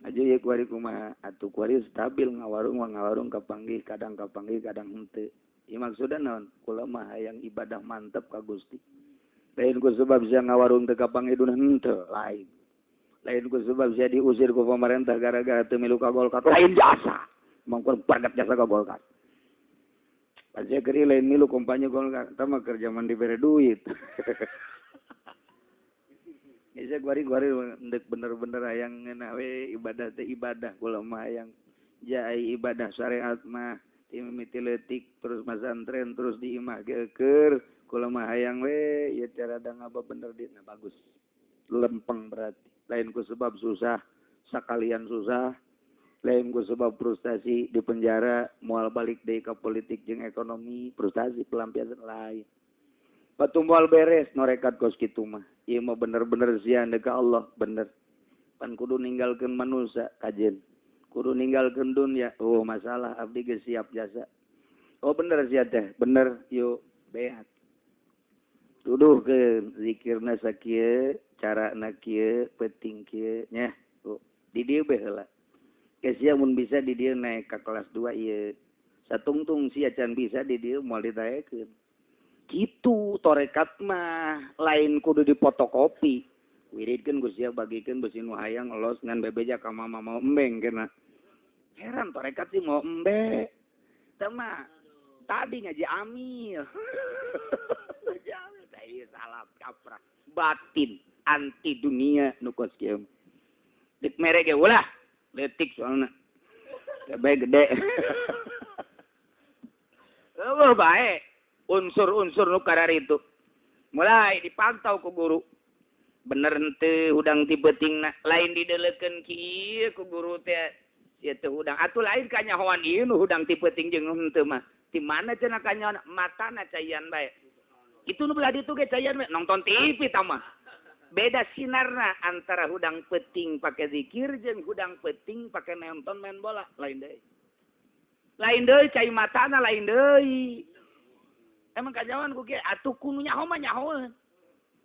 Aja ye guari kumaha atuh guari stabil ngawarung kapanggih kadang henteu. Ieu maksudna naon? Kula mah hayang ibadah mantep ka Gusti. Lain ku sebab sia ngawarung teu kapanggihuna henteu lain. Lain ku sebab sia diusir ku pemerintah gara-gara teu milu ka Golkar lain jasa. Mangkur padat jasa ke Golkar. Pasnya keri lain milu kompanya Golkar. Tama kerja mandi bere duit. Bisa guari ndek bener-bener hayang ngeunawe ibadah teh ibadah. Kula mah hayang jai ibadah syariat mah timimiti leutik terus masantren terus di imah geukeur. Kula mah hayang we ieu cara da ngaba bener ditna bagus. Lempeng berarti. Lain ku sebab susah, sakalian susah. Lain ku sebab frustasi di penjara moal balik deui ka politik jeung ekonomi frustasi pelampiasan lain batu moal beres norekat kos kitu mah ieu mah bener-bener sia ka Allah bener pan kudu ninggalkeun manusia kajen kudu ninggalkeun dunya masalah abdi geus siap jasa bener sia teh bener yuk beat tuduhkeun zikirna sakieu carana kieu penting kieu nya di dieu bae heula sia mun bisa di dieu naik ke kelas 2 ieu satungtung sia can bisa di dieu moal ditaekeun kitu torekat mah lain kudu dipotokopi wiridkeun ku sia bagikeun beusi nu hayang los ngan bebeja ka mama mau embeng kena heran torekat sih mau embe teh mah tadi ngaji amil ngaji amil teh salah kaprah batin anti dunia nu kos kieu dik mere ge ulah letik soalnya baik gede baik unsur-unsur nu karar itu mulai dipantau ku guru bener henteu hudang ti beutingna lain didelekeun kieu ku guru teh ieu teh hudang atuh lain kanyahoan ieu nu hudang ti beuting jeung henteu mah ti mana cenah kanyahoan matana cayan bae itu nu belah ditu ge cayan bae nonton TV tah mah beda sinarna antara hudang peting pakai zikir jeung hudang peting pakai nonton main bola lain deui cai matana lain deui emang kajawan ku ge atuh kudu nyaho mah nyahoeun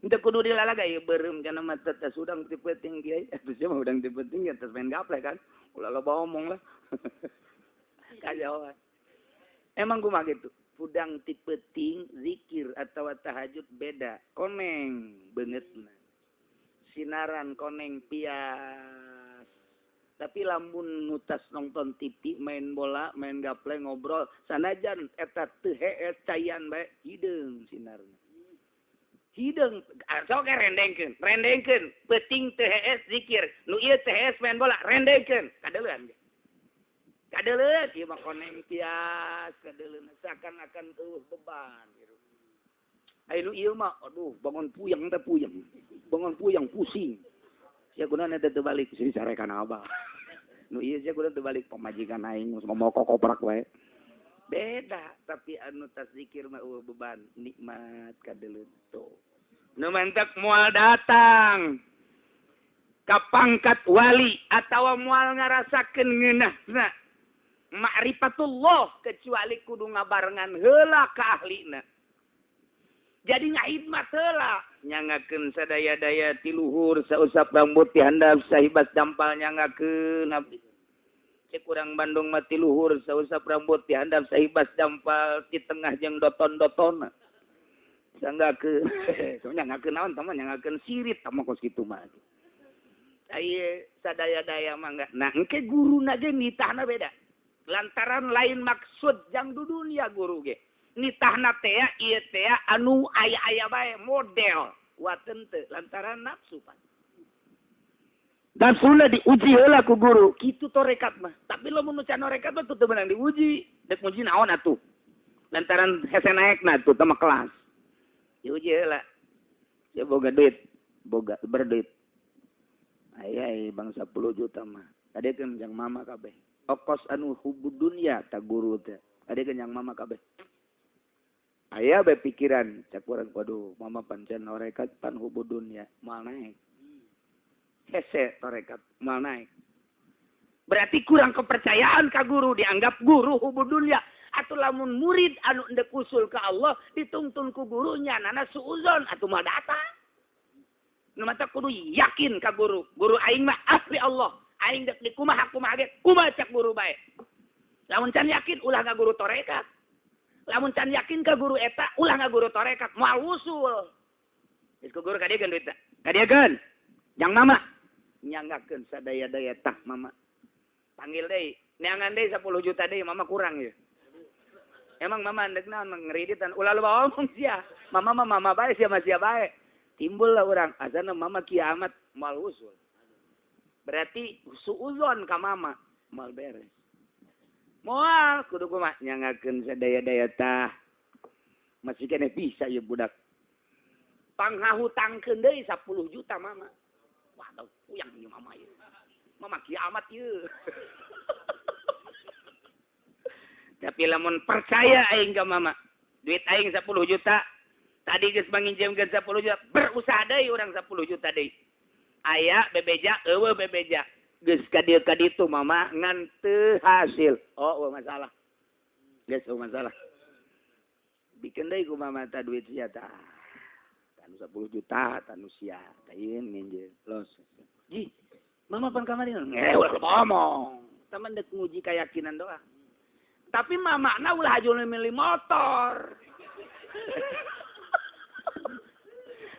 henteu kudu dilalaga ieu beureum cenah mah teh hudang ti peting kieu atuh sia mah hudang ti peting ya teh main gaple kan ulah loba omong lah kajawan emang kumaha gitu Pudang tipe ting zikir atau tahajud beda. Koneng beungeutna. Sinaran koneng pias. Tapi lamun nutas nonton TV, main bola, main gaple, ngobrol, sanajan eta teu hees cayan bae hideung sinarna. Hideung, sok rendengkeun, peuting teu hees zikir, nu ieu teu hees main bola, rendengkeun, kadeuleun. Kadeuleun ieu mah koneng tias, kadeuleun seakan-akan beban gitu. Anu ieu mah aduh bangun puyeng teh puyeng. Bangun puyeng pusing. Sia gunana teh teu balik sini sarekan abah. Nu ieu sia kudu teu balik pamajikan aing ngomong kokoprak wae. Beda, tapi anu tas zikir mah beban, nikmat kadeuleun tuh. Nu mantek moal datang ka pangkat wali atawa moal ngarasakeun ngeunahna ma'rifatullah kecuali kudu ngabarengan heula ka ahlina. Jadi ngahidmat heula nyangakeun sadaya-daya ti luhur sausap rambut ti handap sahibas dampal nyangakeun abdi. Cek urang Bandung mah ti luhur sausap rambut ti handap sahibas dampal ti tengah jeung doton-dotonna. Sanggakeun nyangakeun naon tah nyangakeun sirit tah kos kitu mah. Aya sadaya-daya mah enggak. Nah engke guruna ge nitahna beda. Lantaran lain maksud jang dudunya guru ge. Nitahna teh ieu teh anu aya-aya bae model wateun teu lantaran nafsu pan. Dan sudah diuji heula ku guru, kitu torekat mah. Tapi lamun nu can norekat mah teu beunang diuji, dek nguji naon atuh. Lantaran hese naekna tuh teh mah kelas. Diuji heula. Ya boga duit, boga berduit. Ai bangsa 10 juta mah. Adekeun jang mama kabeh. Okos anu hubud dunya ta guru teh. Adekeun jang mama kabeh. Aya bae pikiran cak urang waduh mama pancen norekat pan hubud dunya moal naik. Hese torekat moal naik. Berarti kurang kepercayaan ka guru dianggap guru hubud dunya. Atuh lamun murid anu endek usul ka Allah dituntun ku gurunya nana suuzon atuh mah datang. Nu mata kudu yakin ka guru. Guru aing mah asli Allah. Aing dek di kumaha ge kumaha cak guru bae. Lamun can yakin ulah ka guru torekat. Lamun can yakin ka guru eta ulah ka guru torekat moal usul. Geus ku guru kadiekeun duit teh. Kadiekeun. Jang mama nyanggakeun sadaya-daya tah mama. Panggil deui. Neangan deui 10 juta deui mama kurang ye. Emang mama endek naon ngeriditan ulah loba omong sia. Mama mah mama bae sia mah sia bae. Timbul lah orang azana mama kiamat mal usul. Berarti suuzon ka mama mal beres. Moal kudu kumaha nyangakeun sadaya-daya tah. Masih kene bisa ya budak. Panghahutangkeun deui 10 juta mama. Wah, tau puyang ieu mama ieu. Mama kiamat ieu. Tapi lamun percaya aing ka mama, duit aing 10 juta, tadi geus manginjemkeun 10 juta, berusaha deui urang 10 juta deui. Aya bebeja, eueuh bebeja. Geus ka ditu mama ngan teu hasil. Oh, masalah. Geus masalah. Bikin deui ku mama tah duit sia tah. Tanu 10 juta, tanu sia. Tayeun nginjem los. Ji, mama pan kamari ngewel ngomong. Taman dek nguji keyakinan doang. Tapi mamana ulah hajul milih motor.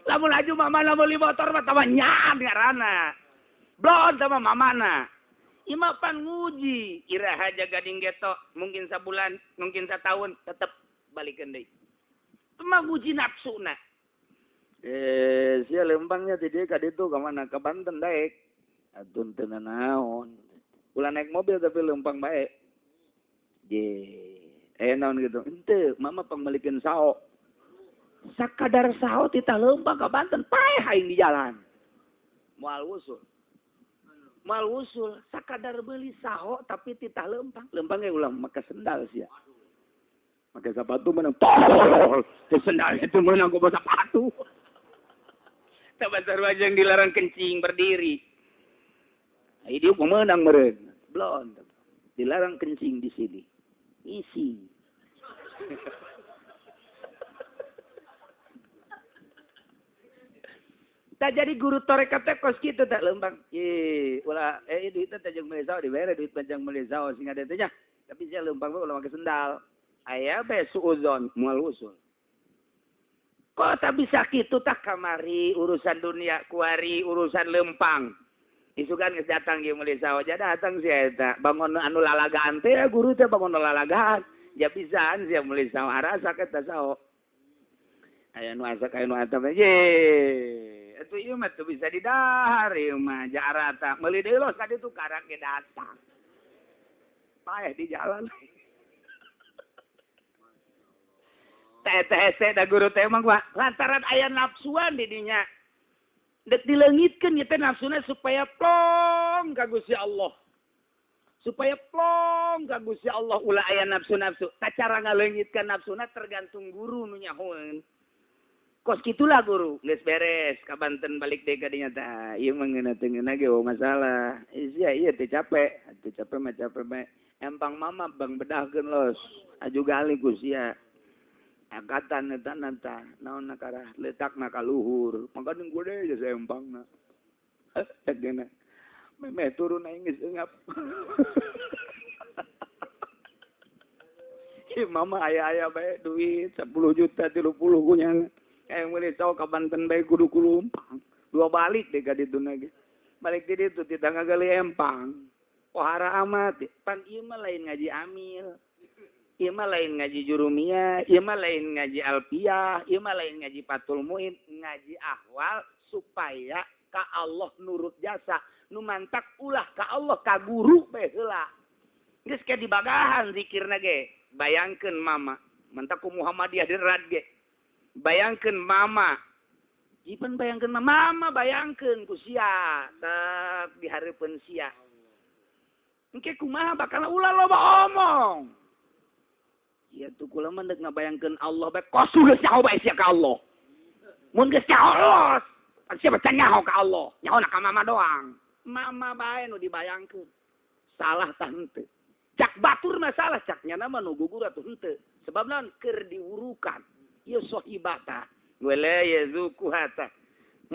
Lamun laju mamana meuli motor mah tambah nyan ngaranna. Blon sama mamana. Ima pan nguji. Iraha jaga dinggeto mungkin sabulan, mungkin satahun tetep balikeun deui. Cuma nguji nafsuna.
Sia lempangnya ti dieu ka ditu ka mana ka Banten daek. Atun teu naon. Ulah naik mobil tapi lempang bae. Naon gitu. Henteu, mama pangmalikeun sao. Sakadar sao ti tah leumpang ka Banten, paeh aing di jalan. Moal usul. Moal usul, sakadar beuli sao tapi ti tah leumpang. Leumpang ge ulah make sendal sia. Make sepatu meunang tol. Teh sendal itu meunang ku sepatu. Tah basar wajang dilarang kencing berdiri. Ai dieu pemenang meureun. Blon. Dilarang kencing di sini. Isi. Tak jadi guru torekat teh kos kitu tak leumpang. Ulah duit teh jeung meuli sao dibere duit panjang meuli sao sing ada teh nya. Tapi sia leumpang we ulah make sendal.
Aya be suudzon moal usul. Kok tak bisa kitu tak kamari urusan dunia kuari urusan lempang. Isukan geus datang ge meuli saoja datang sia eta. Bangun anu lalagaan teh guru teh bangun lalagaan. Ya pisaan sia meuli sao arasa eta sao. Aya nu asa ka nu atam ye. Atuh ieu mah teu bisa didahar ieu mah jarata. Meuli deui los ka ditu karak ge datang. Paeh di jalan. Teh da guru teh mah lantaran aya nafsuan di dinya. Dek dileungitkeun ieu teh nafsuna supaya plong ka Gusti Allah. Supaya plong ka Gusti Allah ulah aya nafsu-nafsu. Ta cara ngaleungitkeun nafsuna tergantung guru nu nyahoeun. Kos kitulah guru, geus beres ka Banten balik deui ka dinya tah. Ieu mah ngeuna teu ngeuna ge masalah. Iya teu capek mah capek mah. Empang mama bang bedahkeun los. Aju gali ku sia. Angkatan eta nanta naon karah letakna ka luhur. Mangkana gede aja empangna. Cek dena. Memeh turun aing geus eungap. Mama aya bae duit 10 juta 30 kunyang. Kayak meuli saw ka Banten bae kudu kulumpang. Dua balik deh ka ditu ge. Balik di ditu ditangga gali empang. Pohara amat. Pan ieu mah lain ngaji amil. Ieu mah lain ngaji jurumiyah, ieu mah lain ngaji alfiyah, ieu mah lain ngaji fatul muin, ngaji ahwal supaya ka Allah nurut jasa. Nu mantak ulah ka Allah ka guru bae heula. Geus ke dibagahan zikirna ge. Bayangkeun mama, mantak ku Muhammadiyah dirat ge. Bayangkeun mama. Jipan bayangkeun mama bayangkeun ku sia, tak dihareupeun sia. Engke kumaha bakal ulah loba omong. Ya tuh kula mendek ngabayangkeun Allah bae kosu geus nyaho bae sia ka Allah. Mun geus nyaho los, siapa can nyaho ka Allah, nyaho ka mama doang. Mama bae nu dibayangkeun. Salah tah henteu. Cak batur mah salah, cak nyana mah nu gugur atuh henteu. Sebab naon keur diurukan. Ieu sohibata. Wala yazuku hata.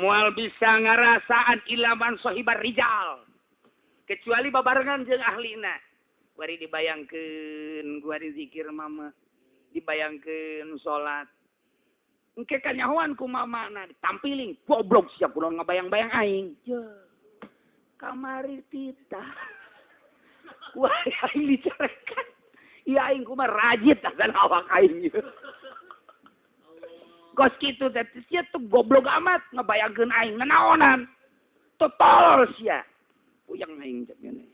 Moal bisa ngarasaan ilaman sohibar rijal. Kecuali babarengan jeung ahlina. Kuari dibayangkeun, kuari zikir mama, dibayangkeun salat. Engke kanyahoan ku mamana ditampiling, goblok siap kunaon ngabayang-bayang aing. Ye. Kamari tita. Kuari aing dicerekan. Ieu aing kumaha rajit asan awak aing. Kos kitu teh sia tuh goblok amat ngabayangkeun aing nanaonan. Totol sia. Puyang aing cek ngene.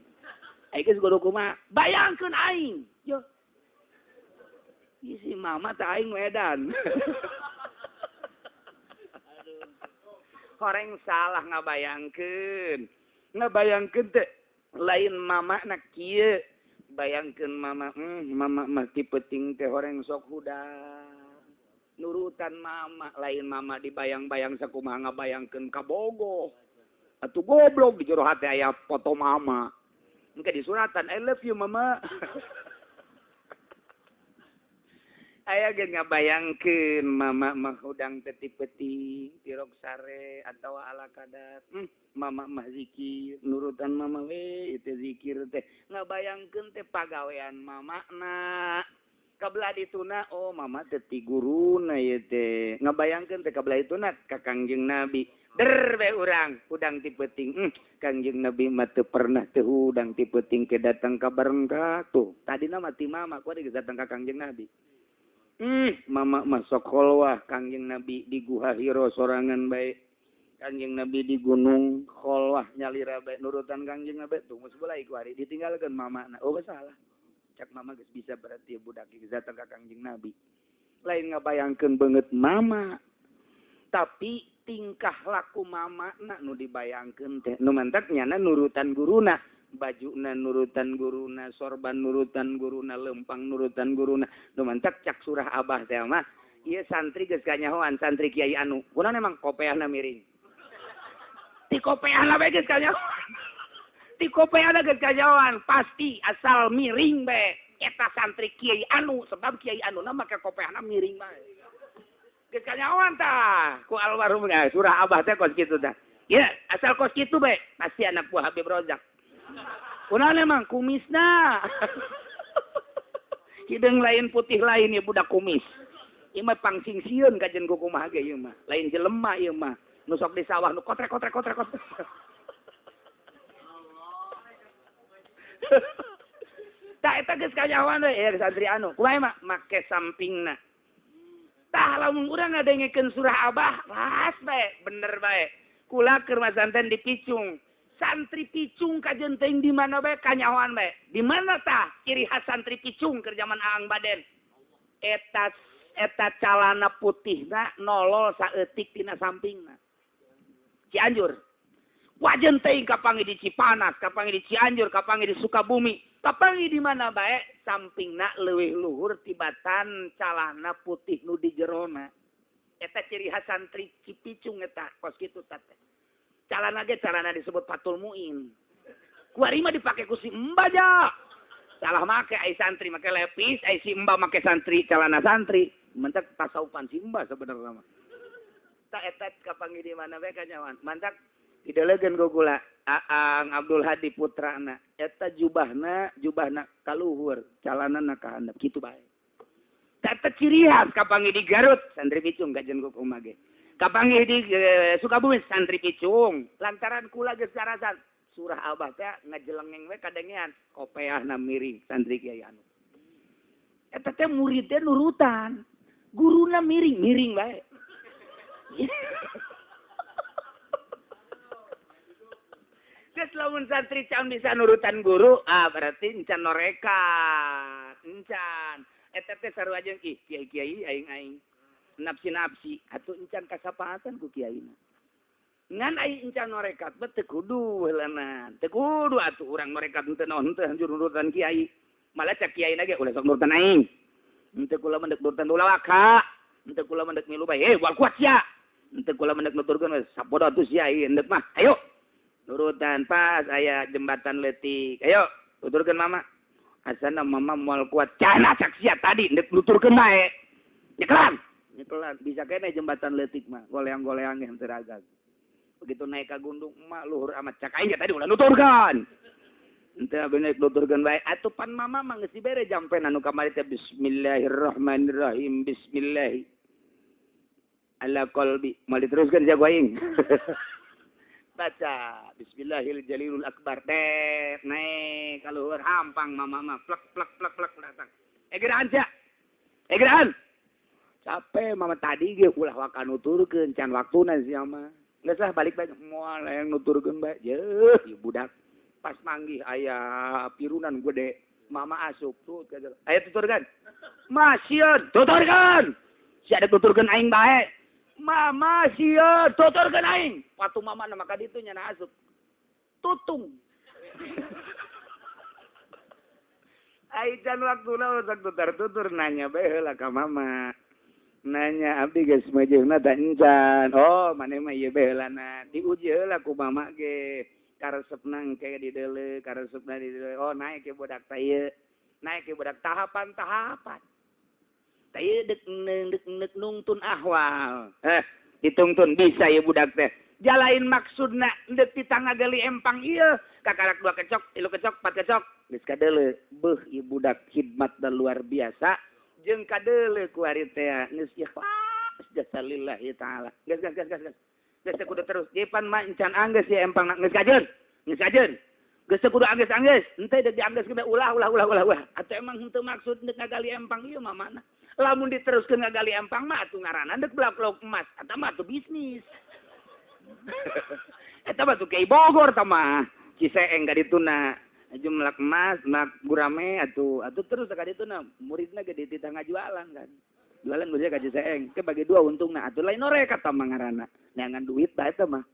Aing geus kudu kumaha? Bayangkeun aing. Yo. Isi mama teh aing wedan. Horeng salah ngabayangkeun. Ngabayangkeun teh lain mama nak kieu. Bayangkeun mama, mama mah tipe ting teh horeng sok hudang. Nurutan mama, lain mama dibayang-bayang sakumaha ngabayangkeun ka bogoh. Atuh goblok di jero hati aya foto mama. Engke di suratan, I love you mama. Aya ge ngabayangkeun mama mah udang teti-peti, tirok sare atawa ala kadar. Mama mah zikir, nurutan mama we itu zikir teh. Ngabayangkeun teh pagawean mamana. Kabelah dituna oh mama teti guruna ieu teh. Ngabayangkeun teh kabelah dituna ka Kangjeng Nabi. Der be urang udang ti peuting. Kangjeng Nabi mah teu pernah teu udang ti peuting ke datang ka bareng ka tuh. Tadina mah ti mama ku geus datang ka Kangjeng Nabi. Mama mah sok kholwah Kangjeng Nabi di Guha Hiro sorangan bae. Kangjeng Nabi di gunung kholwah nyalira bae nurutan Kangjeng Nabi tuh geus beulah ku hari ditinggalkeun mamana. Oh salah. Cak mama geus bisa berarti budak geus datang ka Kangjeng Nabi. Lain ngabayangkeun beungeut mama. Tapi tingkah laku mama nak nu dibayangkeun teh nu mantak nyana nurutan guruna bajuna nurutan guruna sorban nurutan guruna lempang nurutan guruna nu mantak cak surah abah teh mah ieu santri geus kanyahoan santri Kiai Anu kunaon emang kopeahna miring ti kopeahna bae geus kanyahoan ti kopeahna geus kanyahoan pasti asal miring bae eta santri Kiai Anu sebab Kiai Anu na make kopeahna miring bae. Geus kanyahoan tah ku almarhum surah abah teh kos kitu tah. Ya, asal kos kitu bae pasti anak buah Habib Rozak. Kunaon emang kumisna. Kideng lain putih lain ya budak kumis. Ieu mah pangsing sieun kajen ku kumaha ge ieu mah. Lain jelema ieu mah. Nu sok di sawah nu kotrek. Tah eta geus kanyawan we santri anu. Kumaha mah make sampingna. Tah lamun urang ngadengekeun surah Abah, ras bae, bener bae. Kula keur mazanten di Picung. Santri Picung kajen teuing di mana bae kanyawan bae. Di mana tah ciri khas santri Picung keur zaman Aang Baden? Eta calana putihna nolol saeutik tina sampingna. Cianjur. Wajen teuing kapangi di Cipanas, kapangi di Cianjur, kapangi di Sukabumi, kapangi di mana bae sampingna leuwih luhur tibatan calana putih nu di jerona. Eta ciri khas santri Cipicung eta kos kitu teh. Calana ge calana disebut Fatul Muin. Kuari mah dipake ku si Mbah ja. Salah make ai santri make lepis, ai si Mbah make santri calana santri. Mentak tasawufan si Mbah sebenarnya mah. Tak eta kapangi di mana bae kanyawan. Mantak didelegeun ku kula Aang Abdul Hadi putrana. Eta jubahna kaluhur, calanana ka handap kitu bae. Eta ciri khas kapangi di Garut santri Picung kajen ku kumaha ge. Kapangi di Sukabumi santri Picung. Lantaran kula geus carasan surah Abah teh ngajelengeng we kadengean kopeahna miring santri kiai anu. Eta teh muridnya nurutan. Guruna miring bae. Geus lamun santri can bisa nurutan guru, berarti encan norekat, encan. Eta teh sarua jeung ih kiai-kiai aing nafsi atuh encan kasapaatan ku kiaina. Ngan aing encan norekat bet teu kudu heulana. Teu kudu atuh urang norekat henteu naon henteu anjur nurutan kiai. Malah cak kiaina ge ulah sok nurutan aing. Henteu kula mendek nurutan ulawaka. Henteu kula mendek milu bae, wal kuat sia. Henteu kula mendek nuturkeun sapodo atuh sia ieu endek mah. Ayo. Nurutan pas aya jembatan leutik. Ayo, tuturkeun mama. Asana mama moal kuat. Cana cak sia tadi endek nuturkeun bae. Nyekelan. Bisa kene jembatan leutik mah. Goleang-goleang ge henteu ragag. Begitu naik ka gundung emak luhur amat cak aing tadi ulah nuturkeun. Henteu bener nuturkeun bae. Atuh pan mama mah geus dibere jampen anu kamari teh bismillahirrahmanirrahim. Bismillah. Ala qalbi. Mal diteruskeun jago aing. Baca Bismillahil Jalilul Akbar. Naik ka luhur hampang mama mah plek datang. Geraan cia. Geraan. Capek mama tadi ge ulah waka nuturkeun can waktuna sia mah. Geus lah balik bae moal yang nuturkeun bae. Yeuh, ieu budak pas manggih aya pirunan gede. Mama asup tuh. Aya tuturkeun. Masieun, tuturkeun. Sia ada tuturkeun aing bae. Mama sieun, tuturkeun aing. Waktu mama na maka ditu nya na asup. Tutung. Ai can waktuna sok tutur nanya bae heula ka mama. Nanya abdi geus meujeuhna tah encan. Oh, maneh mah ieu bae heulana. Diuji heula ku mama ge. Karesepna engke di deuleu, karesepna di deuleu. Oh, naik ke budak teh ieu. Naik ke budak tahapan-tahapan. Tah ieu dek nungtun ahwal. Ditungtun bisa ieu budak teh. Jalain maksudna endek ditanggagali empang ieu. Kakarak 2 kecok, 3 kecok, 4 kecok. Geus kadeuleu. Beuh ieu budak khidmat dan luar biasa. Jeung kadeuleu ku ari teh geus ikhlas jasa lillahi taala. Geus. Geus kudu terus. Jepan mah encan anggeus ya empang geus kajeun. Geus kudu anggeus. Henteu deuk dianggeuskeun ulah. Atuh emang henteu maksud deuk ngagali empang ieu mah mana. Lamun diteruskeun ngagali empang mah atuh ngaranna deuk blak-blok emas. Eta mah atuh bisnis. Eta mah tuh Kiai Bogor tah mah. Ciseeng ka dituna. Jumlah emas, mak gurame atuh terus ka dituna. Muridna ge di tangga jualan kan. Jualan geus ka Ciseeng. Ke bagi 2 untungna atuh lain norekat tah mah ngaranna. Neangan duit bae eta mah.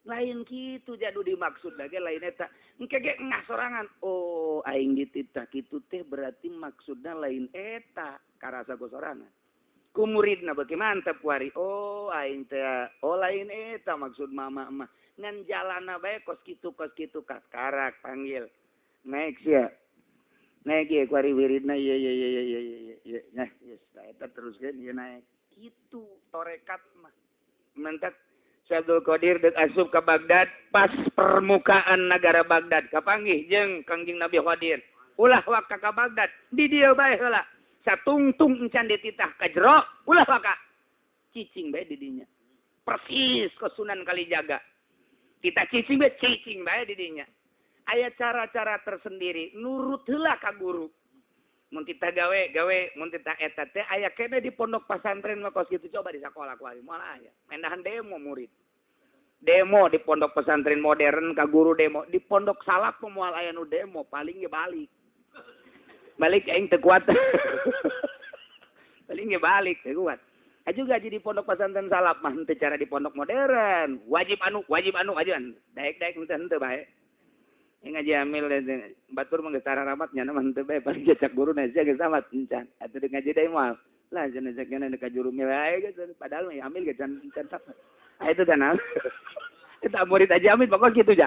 Lain kitu jadu dimaksud lagi lain eta. Engke ge ngah sorangan. Oh, aing dititah kitu teh berarti maksudna lain eta. Karasa ku sorangan. Ku muridna beuki mantep wari. Oh, aing teh lain eta maksud mama mah. Ngan jalana bae kos kitu kaskarak panggil. Naik sia. Naik ye ku ari wiridna ye. Nah, yes, eta teruskeun ieu naik. Kitu torekat mah. Mentak Syabdul Qadir dek asup ke Baghdad pas permukaan negara Baghdad kapanggih jeung Kangjeng Nabi Qadir. ulah waka ka Baghdad di dieu bae heula satungtung encan dititah ka jero ulah waka cicing bae di dinya persis ke Sunan Kalijaga kita cicing bae di dinya aya cara-cara tersendiri nurut heula ka guru mun kita gawe mun kita eta teh aya kene di pondok pesantren mah kos kitu coba di sakola ku ari moal aya mendahan demo murid demo di pondok pesantren modern ka guru demo di pondok salaf moal aya nu demo paling ge balik aing teu kuat paling ge balik teu kuat juga di pondok pesantren salaf mah teu cara di pondok modern wajib anu daek henteu bae ngaji amil batur mah geus ramat nya mah henteu bae paling cek guru na sia geus tamat encan atuh ngaji deui moal lah cenah sakena ka juru wae geus padahal amil geus can tamat itu dan kita murid aja amil pokok gitu ja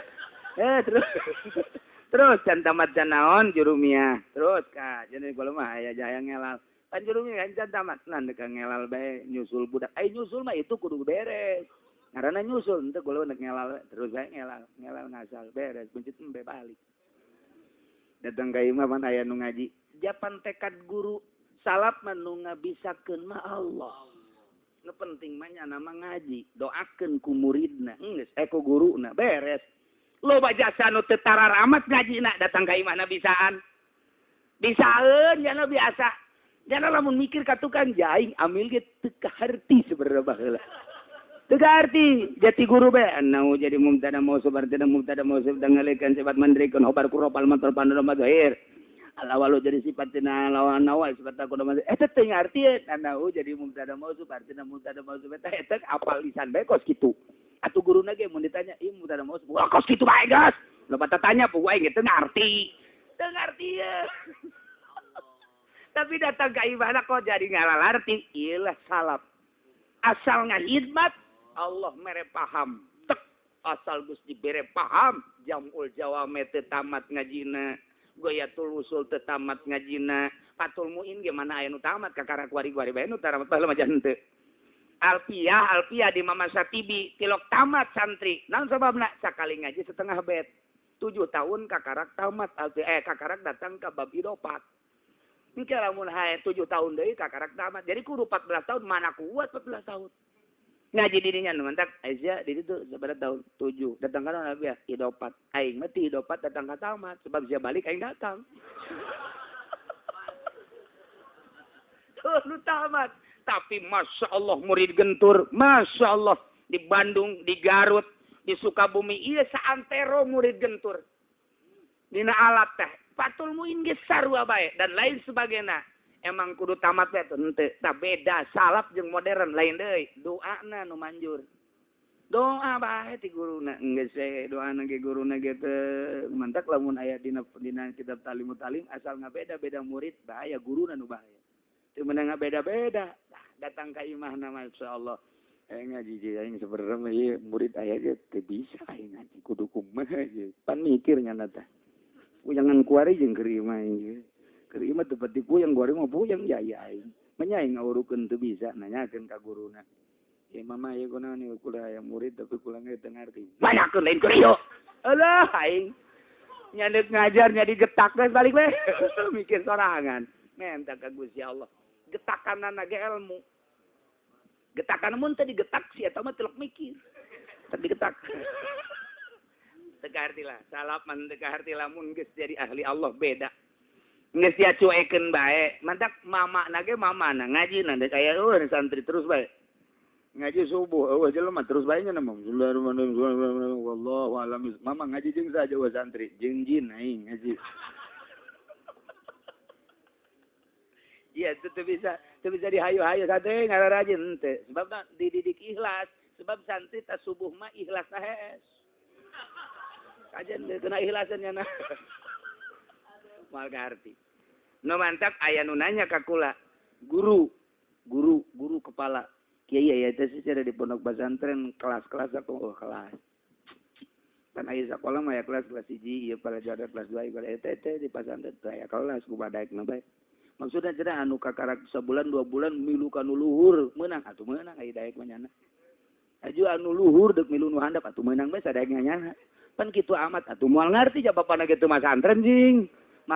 terus can tamat can naon jurumia terus ka cenah kula mah aya jaya ngelal kan jurumia can tamat nan ka ngelal bae nyusul budak nyusul mah itu kudu beres ngaranna nyusul henteu kula nek ngelal terus bae ngelal ngasal beres bencit embe balik datang ka imah pan aya nu ngaji japan tekad guru salap mah nu ngabisakeun mah Allah nu penting mah nya nama ngaji doakeun ku muridna geus ku guruna beres loba jasa nu teu tararamat ngajina datang ka imahna bisaan bisaeun nya biasa jangan lamun mikir ka tukang jaing amil ge teu kaharti seberapa heula teu kaharti jati guru be annau jadi mubtada mausuf artina mubtada mausuf dangalekan sifat mandrikeun hobar ku ropal mantor pandana zahir alawalu jadi sifatina lawan nawa sifat takuna eta teu ngartieun annau jadi mubtada mausuf artina mubtada mausuf eta apal lisan bae kos kitu atuh guruna ge mun ditanya ieu mubtada mausuf kos kitu bae gas loba tanya pu aing teu ngarti ya tapi datang ke ibadah kok jadi ngalalarti iyalah salaf asal ngahidmat Allah mere paham tek asal Gus dibere paham jamul jawame teu tamat ngajina goyatul usul teu tamat ngajina fatul muin ge mana aya nu tamat kakara kuari-kuari bae nu tamat baheula mah henteu alfiah di Mama Satibi tilok tamat santri naon sababna sakali ngaji setengah bet 7 tahun kakarak tamat kakarak datang ke bab idopat mungkin lamun hae 7 tahun deui kakarak tamat jadi kudu 14 tahun mana kuat 14 tahun ngaji dirinya nu mantak Aisyah di ditu sabaraha tahun 7 datang kana Nabi idopat aing mah ti idopat datang ka tamat sebab sia balik aing datang lu tamat tapi masya Allah murid gentur masya Allah di Bandung di Garut di Sukabumi ieu saantero murid gentur dina alat teh patul muin ge sarua bae dan lain sebagainya emang kudu tamat bae henteu tah beda salaf jeung modern lain deui doana nu manjur doa bae ti guruna geus doana ge guruna ge teu mantak lamun aya dina kitab talimut talim asal ngabeda-beda murid bahaya guruna nu bahaya teu meunang ngabeda-beda datang ka imahna masyaallah ngaji aing sebenarnya ieu murid aya ge teu bisa aing ngaji kudu kumaha ge pan mikir nya tah puyangan kuari jeung kerima ieu kerima teu pati puyang kuari mah puyang jaya aing manya aing ngaurukeun teu bisa nanyakeun ka guruna mama ieu kunaon ieu kula aya murid tapi kula ge teu ngarti banyakeun lain kuriyo alah aing nyandek ngajar nya digetak we balik we mikir sorangan mentak ka Gusti Allah getakanana ge ilmu getakan mun teh digetak si eta mah telek mikir teu digetak teu kahartilah salaf man teu kahartilah mun geus jadi ahli Allah beda geus dia cuekeun bae mantak mamana ge mamana ngajina deuk aya santri terus bae ngaji subuh jelema terus bae nya mah bismillahirrahmanirrahim wallahu alam mama ngaji jeung saja wa santri jeung jin aing ngaji iya teu bisa dihayu-hayu sate ngararajin teh sebab dididik ikhlas sebab santri ta subuh mah ikhlas sahes kajen kena ikhlasannya na mal arti nu mantak aya nu nanya ka kula guru kepala kiai aya teh secara di pondok pesantren kelas-kelas aku kelas kan aya sakola mah ya kelas 1 ieu pelajaran kelas 2 ibarat eta di pesantren aya kelas ku badaek na bae maksudnya cenah anu kakarak sebulan 2 bulan milu kanu luhur meunang atuh meunang ai daek manyana aju anu luhur deuk milu nu handap atuh meunang bae sadaek nyana pan kitu amat atuh moal ngarti ja bapana kitu mah santren jing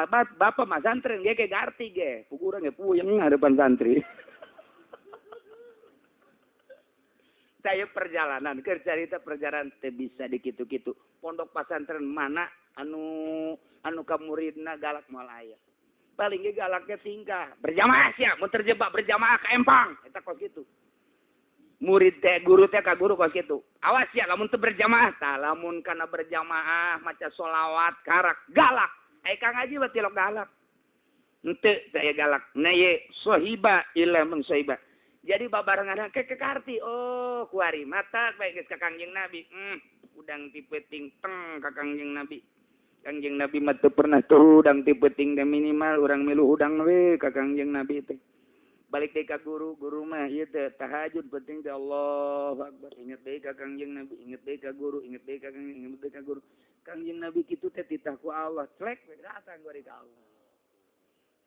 Bapak mah santri ge garti ge. Pugurang ge puyeng depan santri. Saya perjalanan cerita perjalanan teh bisa dikitu-kitu. Pondok pesantren mana anu ka muridna galak moal aya. Paling ge galaknya tingkah berjamaah sia, mun terjebak berjamaah ka empang eta kos kitu. Murid teh guru teh ka guru kos kitu. Awas ya lamun teu berjamaah tah lamun kana berjamaah maca sholawat karak galak. Ai Kang Haji mah tilok galak. Henteu saya galak. Na ye sohiba ila mun sohiba. Jadi babarengan ke karti. Oh, kuari mata baik geus ka Kangjeng Nabi. Udang tipeting teng ka Kangjeng Nabi. Kangjeng Nabi mah teu pernah tuh udang tipeting teh minimal urang milu udang we ka Kangjeng Nabi teh. Balik deui ka guru mah ieu teh tahajud penting teh Allahu Akbar. Inget deui ka Kangjeng Nabi, inget deui ka guru, inget deui ka Kangjeng, inget deui ka guru. Kangjeng Nabi kitu teh titah ku Allah. Clek we datang kuari ka Allah.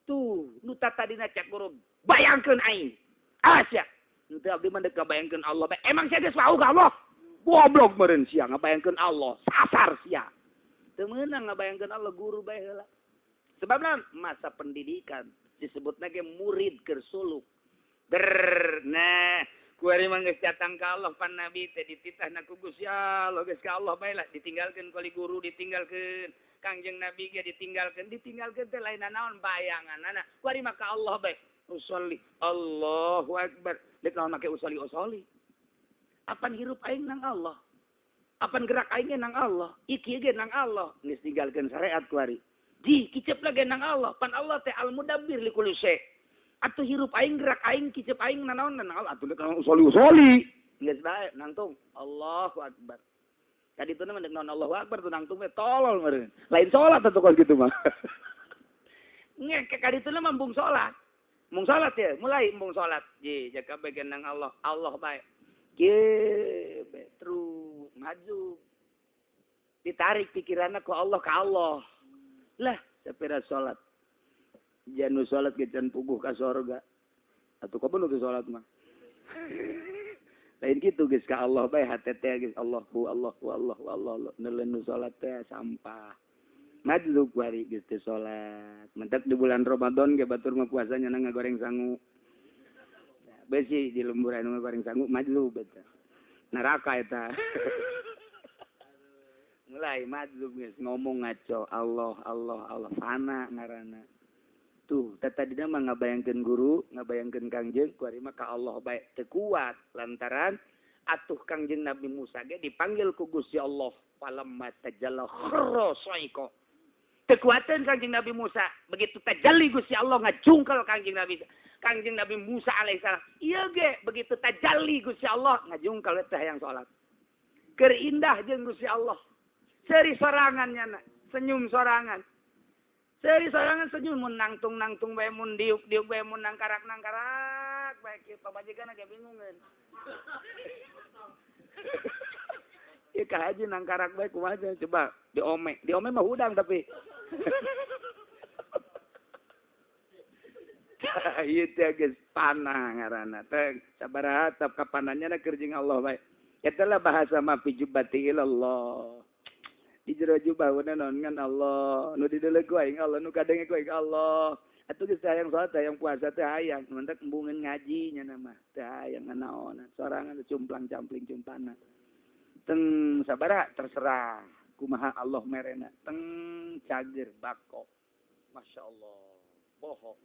Tuh, nu tadina cek guru bayangkeun aing. Asia, nanti abdi mah dek ngabayangkeun Allah. Emang saya geus wau ka Allah? Goblok meureun sia ngabayangkeun Allah, sasar sia. Teu meunang ngabayangkeun Allah guru bae heula. Sebabna masa pendidikan disebutna ge murid keur suluk. Nah, kuari mah geus datang ka Allah pan Nabi teh dititahna ku Gusti Allah geus ka Allah bae lah ditinggalkeun kali guru ditinggalkeun. Kangjeng Nabi ge ditinggalkeun teh lain naon bayanganna. Kuari mah ka Allah bae. Usolli Allahu Akbar. Dek naon make usolli. Apan hirup aing nang Allah. Apan gerak aing nang Allah. Iki ge nang Allah. Geus tinggalkeun syariat kuari. Di kicep lagi nang Allah. Pan Allah teh al-mudabbir li kulli syai. Atuh hirup aing gerak aing kicep aing nanaon nang Allah. Atuh dek naon usolli. Geus bae nangtung Allahu Akbar. Tadi tuh mah dek naon Allahu Akbar tuh nangtung teh tolol meureun. Lain salat atuh kan kitu mah. Ngek kadi tuh mah mung salat. Mung salat ya, mulai mung salat. Ji, jaga bagian nang Allah. Allah baik. Terus maju. Ditarik pikiranna ku Allah ka Allah. Lah, sapira salat. Janu salat ge can puguh ka surga. Atuh ka bener salat mah. Lain kitu geus ka Allah bae hate teh geus Allahu Allah. Nelen salat teh sampah. Maju kuari geus teh salat. Mentek di bulan Ramadan ge batur mah puasanya nang ngagoreng sangu. Besi di lemburan ngagoreng sangu maju beta. Neraka eta. Mulai maju geus ngomong ngaco Allah fana ngaranna. Tuh tadi mah ngabayangkeun guru, ngabayangkeun Kangjeng kuari mah ka Allah bae teu kuat lantaran atuh Kangjeng Nabi Musa ge dipanggil ku Gusti Allah falamma tajalla kharra sa'iqa. Kekuatan Kangjeng Nabi Musa begitu tajalli Gusti Allah ngajungkel Kangjeng Nabi Musa alaihissalam. Iya ge begitu tajalli Gusti Allah ngajungkel teh yang salat. Keur indah jeung Gusti Allah. Seri sorangannya senyum sorangan. Seri sorangan senyum mun nangtung bae mun diuk bae mun nangkarak bae kieu pamajikanna ge bingungeun. Ieu ka haji nangkarak bae kumaha coba diome mah hudang tapi ieu teh geus panah ngaranna teh sabaraha tap kapanannya keur jeung Allah bae. Eta lah bahasa ma fi jubbati ilallah. Di jero jubah naon ngan Allah, nu di deuleu ku aing Allah, nu kadenge ku aing Allah. Atuh geus hayang salat hayang puasa teh hayang, mentek embungeun ngaji nya mah teh hayang naon. Sorangan cumplang-campling cumpana. Teng sabaraha terserah kumaha Allah merena. Teng cager bako. Masya Allah. Bohong.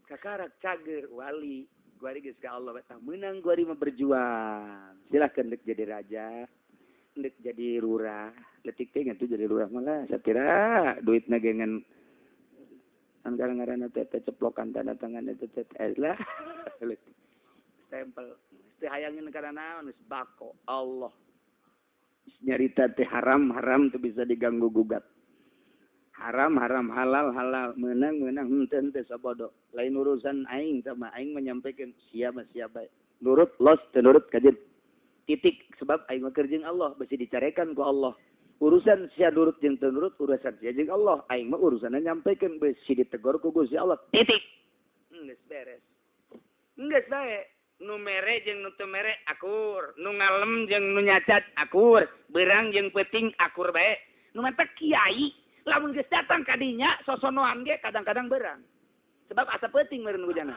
Kakarak cager wali. Guari geus ka Allah betah menang guari mah berjuang. Silakan dek jadi raja. Dek jadi lurah. Letik teh ngatu jadi lurah malah satira duitna gengan anggaran ngaranna teh ceplokan tanda tangan teh lah. Stempel. Teh hayangin karena naon bako Allah. Nyarita teh haram teu bisa diganggu gugat. Haram halal menang henteu sabodo. Lain urusan aing sama aing menyampaikan siapa nurut los teu nurut kajen. Titik sebab aing mah keur jeung Allah bisi dicarekan ku Allah. Urusan sia nurut jeung teu nurut urusan sia jeung Allah. Aing mah urusanna nyampaikan bisi ditegor ku Gusti Allah. Titik. Geus beres. Geus bae. Nu mere jeung nu teu mere akur, nu ngalem jeung nu nyacat akur, beurang jeung peuting akur bae. Nu mata kiai Lamun geus datang kadinya sosonoan ge kadang-kadang berang. Sebab asa peuting meureun hujana.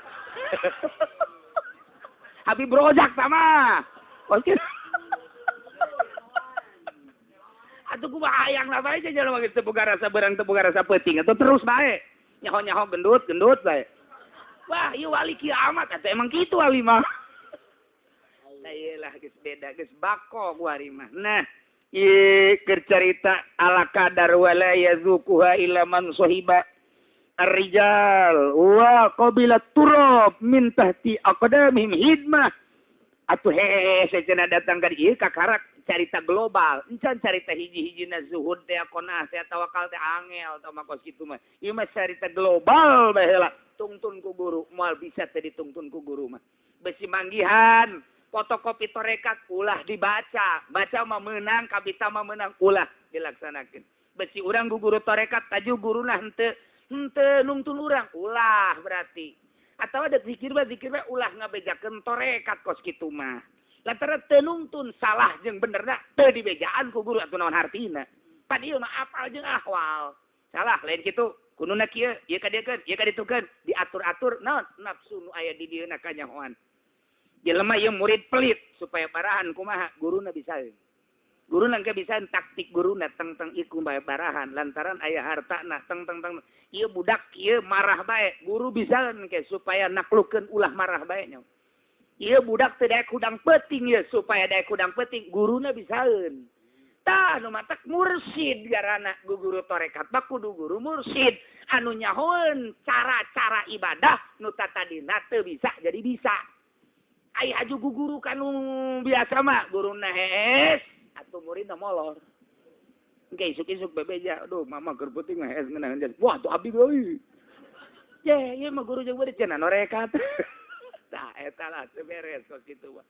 Habib Rojak sama. Oke. Atuh kumaha hayang lah bae jalma geus teu boga rasa berang teu boga rasa peuting atuh terus bae. Nyaho-nyaho gendut bae. Wah, ieu wali kiamat atuh emang kitu wali mah. Nah iyalah geus beda geus bako ku ari mah. Nah, ieu keur carita ala kadar wala yazuquha illa man sahiba ar-rijal wa qabilat turab min tahti aqdamihim hidmah. Atuh secenah datang ka ieu kakarak carita global. Encan carita hiji-hijina zuhud teh konah teh tawakal teh angel tah makos kitu mah. Ieu mah carita global baheula. Tungtun ku guru moal bisa teh ditungtun ku guru mah. Besi manggihan, fotokopi torekat ulah dibaca. Baca mah meunang, kabita mah meunang ulah dilaksanakeun. Besi urang ku guru torekat taju guruna henteu nungtun urang ulah berarti. Atau ada zikir ulah ngabejakeun torekat kos kitu mah. Lantaran teu nungtun salah jeung benerna teu dibejaan ku guru atuh naon hartina. Padieu mah apal jeung ahwal. Salah lain kitu. Kununa kieu, ieu kadiekeun, ieu kaditukeun, diatur-atur naon nafsu nu aya di dieuna kanyahoan. Jelema ieu murid pelit supaya barahan kumaha guruna bisaeun. Guruna engke bisaeun taktik guruna teng-teng iku bae barahan lantaran aya hartana teng-teng ieu budak ieu marah bae, guru bisaeun ke supaya naklukkeun ulah marah bae nya. Ieu budak teu daek hudang peuting ieu supaya daek hudang peuting guruna bisaeun. Tah nu matak mursyid garana guru torekat mah kudu guru mursyid anu nyahoeun cara-cara ibadah nu tatadina teu bisa jadi bisa. Ai haju guru kanu biasa mah guruna hees atuh muridna molor. Engke isuk-isuk bebeja, aduh mama keur peuting mah hees ngeunaan jas. Wah tuh abdi euy. Ye, ieu mah guru jeung murid cenah norekat. Tah eta lah teu beres kos kitu mah.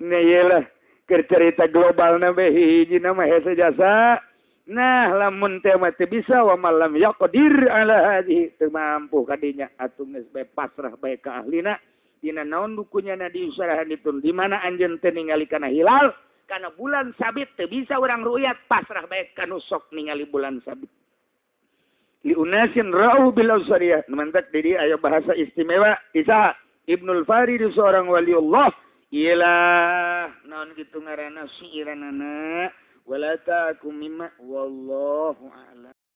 Nah iyalah keur carita globalna be hijina mah hese jasa. Nah lamun teh mah teu bisa wa malam yaqdir ala hadhihi teu mampu kadinya atuh geus bae pasrah bae ka ahlina. Dina naon dukunyana diusarahan ditun di mana anjeun teu ningali kana hilal kana bulan sabit teu bisa urang ru'yat pasrah bae ka nu sok ningali bulan sabit. Li unasin ra'u bil awsariyah mantak di aya bahasa istimewa Isa Ibnul Farid seorang waliullah. Ialah naon kitu ngaranna syiranana wala takum mimma wallahu a'lam.